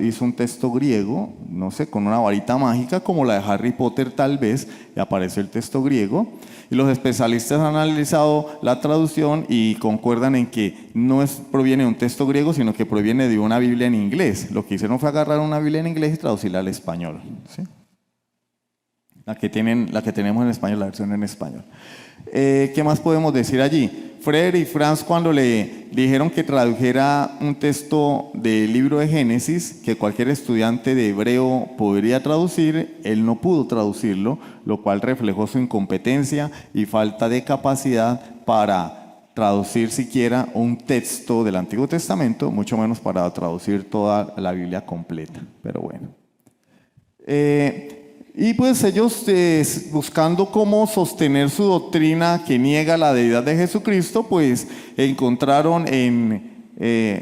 hizo un texto griego, no sé, con una varita mágica como la de Harry Potter tal vez, y apareció el texto griego. Y los especialistas han analizado la traducción y concuerdan en que no proviene de un texto griego, sino que proviene de una Biblia en inglés. Lo que hicieron fue agarrar una Biblia en inglés y traducirla al español, ¿sí? La que tenemos en español, la versión en español. ¿Qué más podemos decir allí? Frederick Franz, cuando le dijeron que tradujera un texto del libro de Génesis, que cualquier estudiante de hebreo podría traducir, él no pudo traducirlo, lo cual reflejó su incompetencia y falta de capacidad para traducir siquiera un texto del Antiguo Testamento, mucho menos para traducir toda la Biblia completa. Pero bueno. Y pues ellos, buscando cómo sostener su doctrina que niega la deidad de Jesucristo, pues encontraron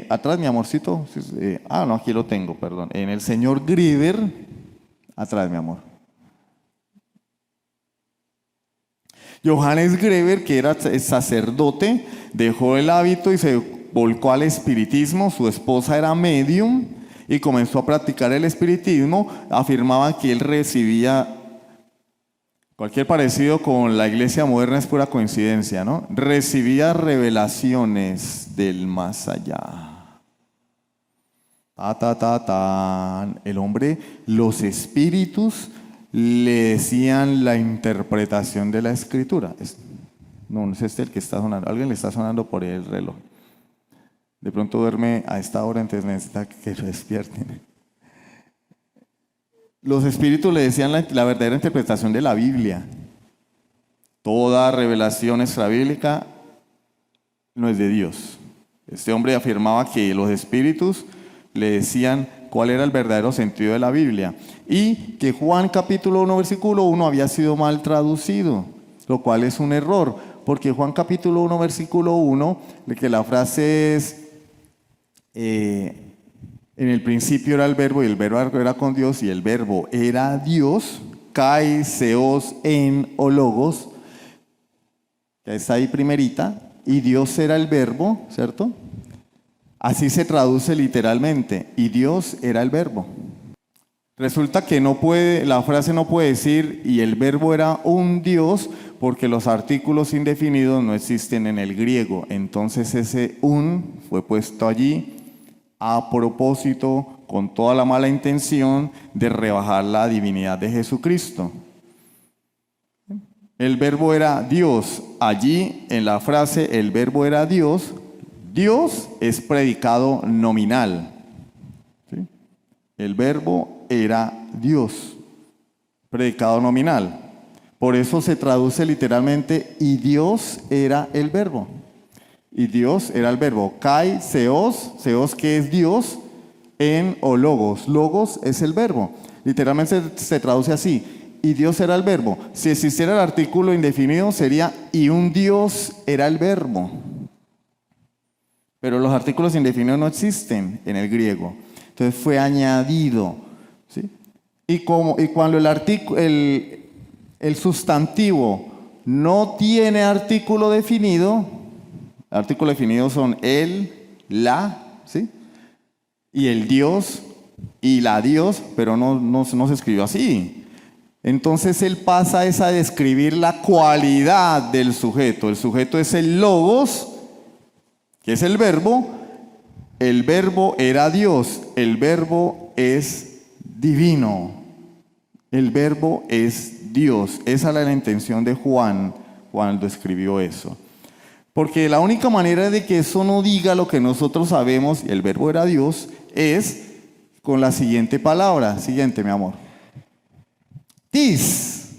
atrás, mi amorcito, no, aquí lo tengo, perdón, en el señor Greaver, atrás, mi amor. Johannes Greaver, que era sacerdote, dejó el hábito y se volcó al espiritismo. Su esposa era medium y comenzó a practicar el espiritismo. Afirmaba que él recibía, cualquier parecido con la iglesia moderna es pura coincidencia, ¿no? Recibía revelaciones del más allá. El hombre, los espíritus le decían la interpretación de la escritura. No es este el que está sonando. Alguien le está sonando por el reloj. De pronto duerme a esta hora, entonces necesita que lo despierten. Los espíritus le decían la verdadera interpretación de la Biblia. Toda revelación extrabíblica no es de Dios. Este hombre afirmaba que los espíritus le decían cuál era el verdadero sentido de la Biblia y que Juan capítulo 1 versículo 1 había sido mal traducido, lo cual es un error, porque Juan capítulo 1 versículo 1, que la frase es en el principio era el verbo y el verbo era con Dios y el verbo era Dios, kai, seos, en o logos, que está ahí primerita, y Dios era el verbo, ¿cierto? Así se traduce literalmente, y Dios era el verbo. Resulta que la frase no puede decir y el verbo era un Dios, porque los artículos indefinidos no existen en el griego. Entonces ese un fue puesto allí a propósito, con toda la mala intención de rebajar la divinidad de Jesucristo. El verbo era Dios. Allí en la frase el verbo era Dios. Dios es predicado nominal. ¿Sí? El verbo era Dios, predicado nominal. Por eso se traduce literalmente y Dios era el verbo. Y Dios era el verbo. Kai, seos que es Dios, en o logos. Logos es el verbo. Literalmente se traduce así. Y Dios era el verbo. Si existiera el artículo indefinido sería y un Dios era el verbo. Pero los artículos indefinidos no existen. en el griego. Entonces fue añadido, ¿sí? Y cuando el sustantivo no tiene artículo definido son el, la, ¿sí? Y el Dios y la Dios, pero no se escribió así. Entonces él pasa a describir la cualidad del sujeto. El sujeto es el logos, que es el verbo. El verbo era Dios. El verbo es divino. El verbo es Dios. Esa era la intención de Juan cuando escribió eso. Porque la única manera de que eso no diga lo que nosotros sabemos, y el verbo era Dios, es con la siguiente palabra. Siguiente, mi amor. Tis.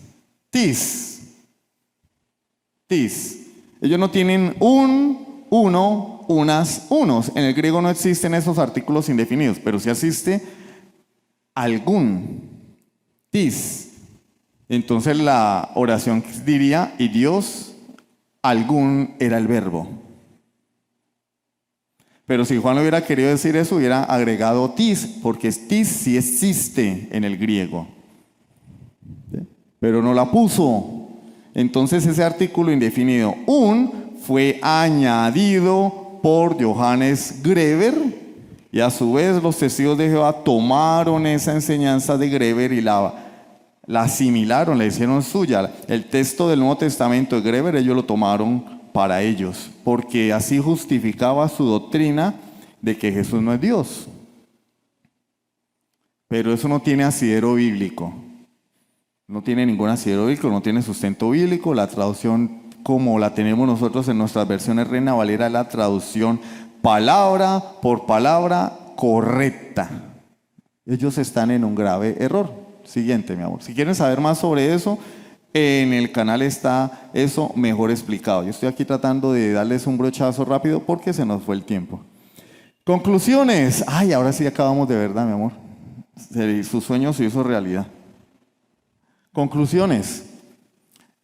Ellos no tienen uno, unas, unos. En el griego no existen esos artículos indefinidos, pero sí existe algún. Tis. Entonces la oración diría, y Dios, algún era el verbo. Pero si Juan hubiera querido decir eso, hubiera agregado tis, porque tis sí existe en el griego. ¿Sí? Pero no la puso. Entonces ese artículo indefinido, fue añadido por Johannes Greber, y a su vez los testigos de Jehová tomaron esa enseñanza de Greber y la asimilaron, la hicieron suya. El texto del Nuevo Testamento de Greber ellos lo tomaron para ellos, porque así justificaba su doctrina de que Jesús no es Dios. Pero eso no tiene asidero bíblico. No tiene ningún asidero bíblico, no tiene sustento bíblico. La traducción como la tenemos nosotros en nuestras versiones Reina Valera es la traducción palabra por palabra correcta. Ellos están en un grave error. Siguiente, mi amor. Si quieren saber más sobre eso, en el canal está eso mejor explicado. Yo estoy aquí tratando de darles un brochazo rápido porque se nos fue el tiempo. Conclusiones. Ay, ahora sí acabamos de verdad, mi amor. Su sueño se hizo realidad. Conclusiones.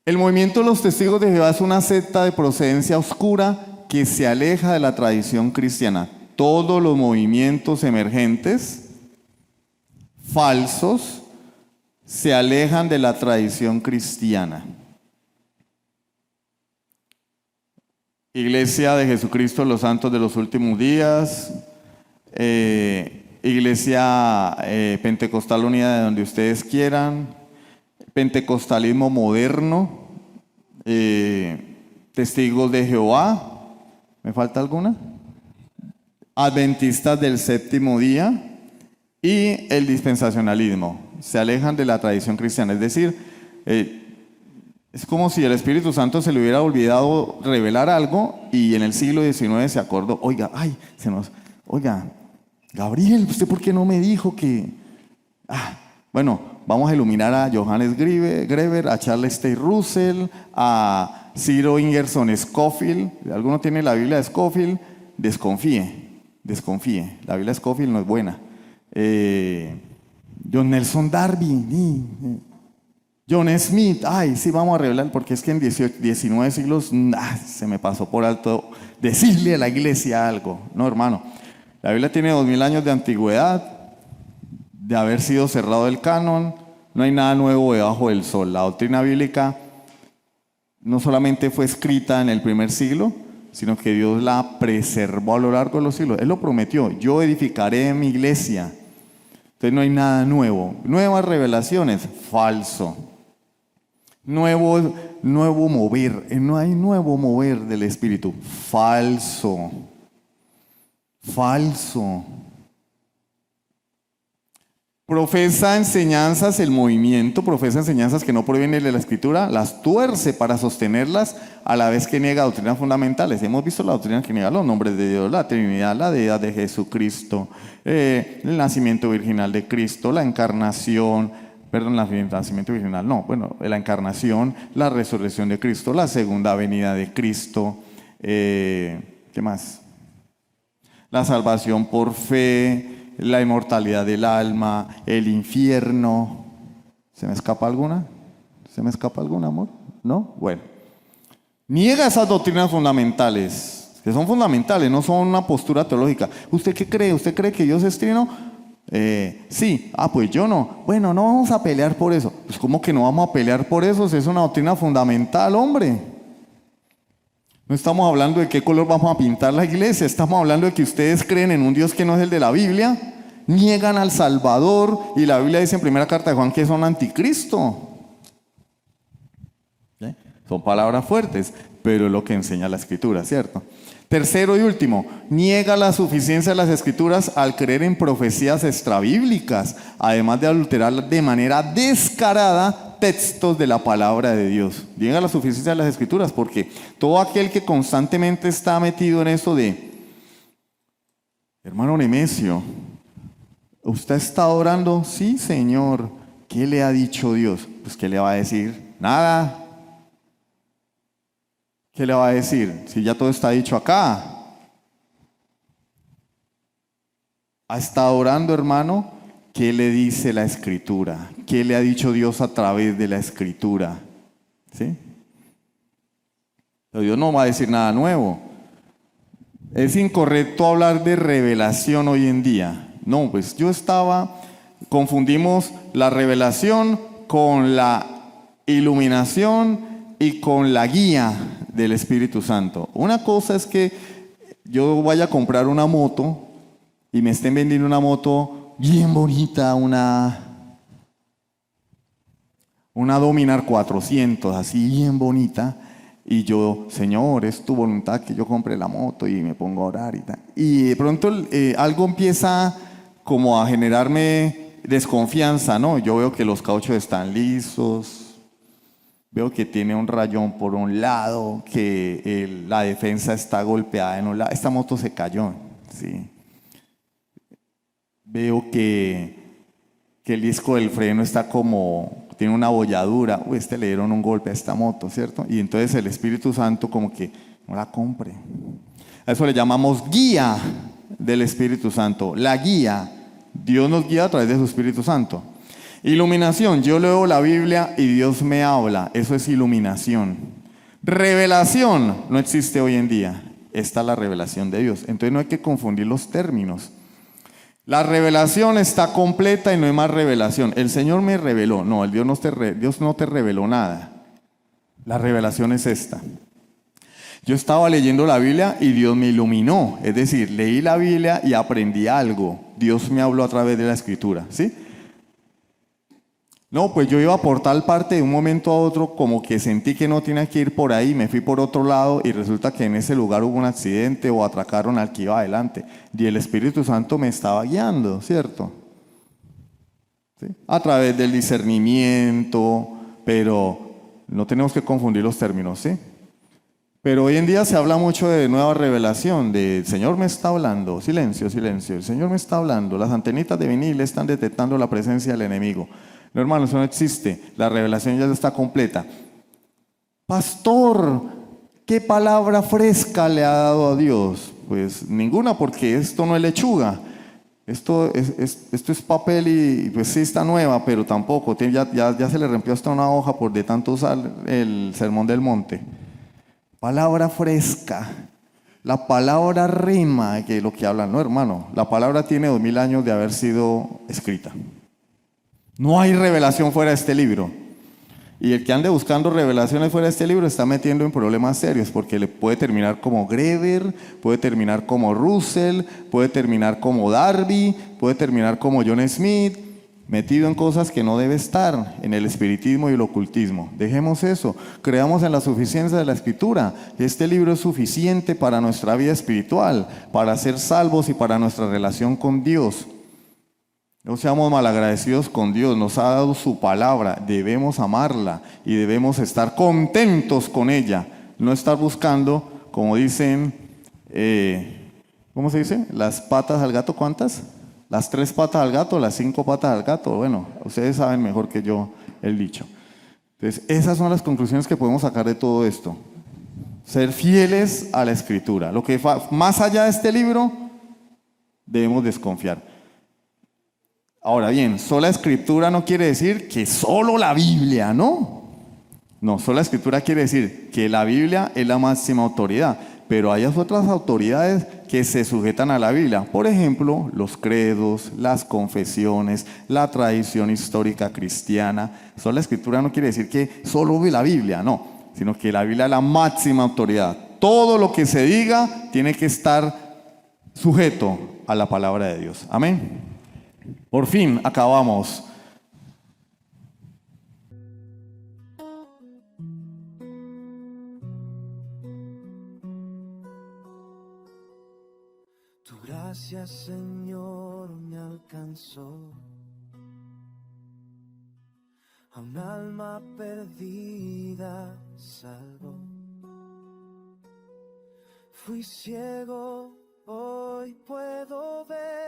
El movimiento de los testigos de Jehová es una secta de procedencia oscura que se aleja de la tradición cristiana. Todos los movimientos emergentes, falsos, se alejan de la tradición cristiana. Iglesia de Jesucristo, los santos de los últimos días, Iglesia Pentecostal Unida, de donde ustedes quieran, Pentecostalismo moderno, Testigos de Jehová, ¿me falta alguna? Adventistas del séptimo día y el dispensacionalismo. Se alejan de la tradición cristiana, es decir, es como si el Espíritu Santo se le hubiera olvidado revelar algo y en el siglo XIX se acordó, oiga, Gabriel, ¿usted por qué no me dijo que...? Bueno, vamos a iluminar a Johannes Greber, a Charles Taze Russell, a Ciro Ingerson Scofield. ¿Alguno tiene la Biblia de Scofield? Desconfíe, la Biblia de Scofield no es buena. John Nelson Darby, John Smith, sí vamos a revelar, porque es que en 19 siglos se me pasó por alto decirle a la iglesia algo. No, hermano, la Biblia tiene 2000 años de antigüedad, de haber sido cerrado el canon, no hay nada nuevo debajo del sol. La doctrina bíblica no solamente fue escrita en el primer siglo, sino que Dios la preservó a lo largo de los siglos. Él lo prometió, yo edificaré mi iglesia. Entonces no hay nada nuevo. Nuevas revelaciones, falso. Nuevo mover, no hay nuevo mover del Espíritu, falso. Profesa enseñanzas, el movimiento profesa enseñanzas que no provienen de la Escritura, las tuerce para sostenerlas, a la vez que niega doctrinas fundamentales. Hemos visto la doctrina que niega los nombres de Dios, la Trinidad, la deidad de Jesucristo, el nacimiento virginal de Cristo, la encarnación, la encarnación, la resurrección de Cristo, la segunda venida de Cristo, ¿qué más? La salvación por fe, la inmortalidad del alma, el infierno. ¿Se me escapa alguna? Amor? ¿No? Bueno. Niega esas doctrinas fundamentales. que son fundamentales, no son una postura teológica. ¿Usted qué cree? ¿Usted cree que Dios es trino? Sí. Pues yo no. Bueno, no vamos a pelear por eso. Pues ¿cómo que no vamos a pelear por eso? Si es una doctrina fundamental, hombre. No estamos hablando de qué color vamos a pintar la iglesia, estamos hablando de que ustedes creen en un Dios que no es el de la Biblia, niegan al Salvador, y la Biblia dice en primera carta de Juan que son anticristo. ¿Sí? Son palabras fuertes, pero es lo que enseña la Escritura, ¿cierto? Tercero y último, niega la suficiencia de las Escrituras al creer en profecías extrabíblicas, además de adulterar de manera descarada textos de la palabra de Dios. Niega la suficiencia de las Escrituras, porque todo aquel que constantemente está metido en eso de, hermano Nemesio, ¿usted está orando? Sí, Señor. ¿Qué le ha dicho Dios? Pues ¿qué le va a decir? Nada. ¿Qué le va a decir? Si ya todo está dicho acá. ¿Ha estado orando, hermano? ¿Qué le dice la Escritura? ¿Qué le ha dicho Dios a través de la Escritura? ¿Sí? Pero Dios no va a decir nada nuevo. Es incorrecto hablar de revelación hoy en día. No, pues confundimos la revelación con la iluminación y con la guía del Espíritu Santo. Una cosa es que yo vaya a comprar una moto y me estén vendiendo una moto bien bonita, una Dominar 400, así bien bonita, y yo, Señor, es tu voluntad que yo compre la moto, y me pongo a orar y tal. Y de pronto algo empieza como a generarme desconfianza, ¿no? Yo veo que los cauchos están lisos, veo que tiene un rayón por un lado, que la defensa está golpeada en un lado. Esta moto se cayó, ¿sí? Veo que el disco del freno está tiene una bolladura. Le dieron un golpe a esta moto, ¿cierto? Y entonces el Espíritu Santo como que no la compre. A eso le llamamos guía del Espíritu Santo. La guía. Dios nos guía a través de su Espíritu Santo. Iluminación. Yo leo la Biblia y Dios me habla. Eso es iluminación. Revelación. No existe hoy en día. Esta es la revelación de Dios. Entonces no hay que confundir los términos. La revelación está completa y no hay más revelación. El Señor me reveló. No, Dios no te reveló nada. La revelación es esta. Yo estaba leyendo la Biblia y Dios me iluminó. Es decir, leí la Biblia y aprendí algo. Dios me habló a través de la Escritura, ¿sí? No, pues yo iba por tal parte, de un momento a otro, como que sentí que no tenía que ir por ahí, me fui por otro lado y resulta que en ese lugar hubo un accidente o atracaron al que iba adelante. Y el Espíritu Santo me estaba guiando, ¿cierto? ¿Sí? A través del discernimiento, pero no tenemos que confundir los términos, ¿sí? Pero hoy en día se habla mucho de nueva revelación, de el Señor me está hablando, silencio, silencio, el Señor me está hablando, las antenitas de vinil están detectando la presencia del enemigo. No, hermano, eso no existe. La revelación ya está completa. Pastor, ¿qué palabra fresca le ha dado a Dios? Pues ninguna, porque esto no es lechuga. Esto es papel y pues sí está nueva, pero tampoco. Ya se le rompió hasta una hoja por de tanto usar el sermón del monte. Palabra fresca. La palabra rima, que es lo que hablan. No, hermano, la palabra tiene 2000 años de haber sido escrita. No hay revelación fuera de este libro. Y el que ande buscando revelaciones fuera de este libro está metiendo en problemas serios, porque le puede terminar como Greber, puede terminar como Russell, puede terminar como Darby, puede terminar como John Smith, metido en cosas que no debe estar, en el espiritismo y el ocultismo. Dejemos eso, creamos en la suficiencia de la Escritura. Este libro es suficiente para nuestra vida espiritual, para ser salvos y para nuestra relación con Dios. No seamos malagradecidos con Dios, nos ha dado su palabra, debemos amarla y debemos estar contentos con ella, no estar buscando, como dicen, ¿cómo se dice? Las patas al gato, ¿cuántas? Las 3 patas al gato, las 5 patas al gato. Bueno, ustedes saben mejor que yo el dicho. Entonces, esas son las conclusiones que podemos sacar de todo esto. Ser fieles a la Escritura. Lo que más allá de este libro, debemos desconfiar. Ahora bien, sola Escritura no quiere decir que solo la Biblia, ¿no? No, sola Escritura quiere decir que la Biblia es la máxima autoridad. pero hay otras autoridades que se sujetan a la Biblia. Por ejemplo, los credos, las confesiones, la tradición histórica cristiana. Solo la Escritura no quiere decir que solo la Biblia, no, sino que la Biblia es la máxima autoridad. Todo lo que se diga tiene que estar sujeto a la palabra de Dios. Amén. Por fin acabamos. Tu gracia, Señor, me alcanzó. A un alma perdida salvó. Fui ciego, hoy puedo ver.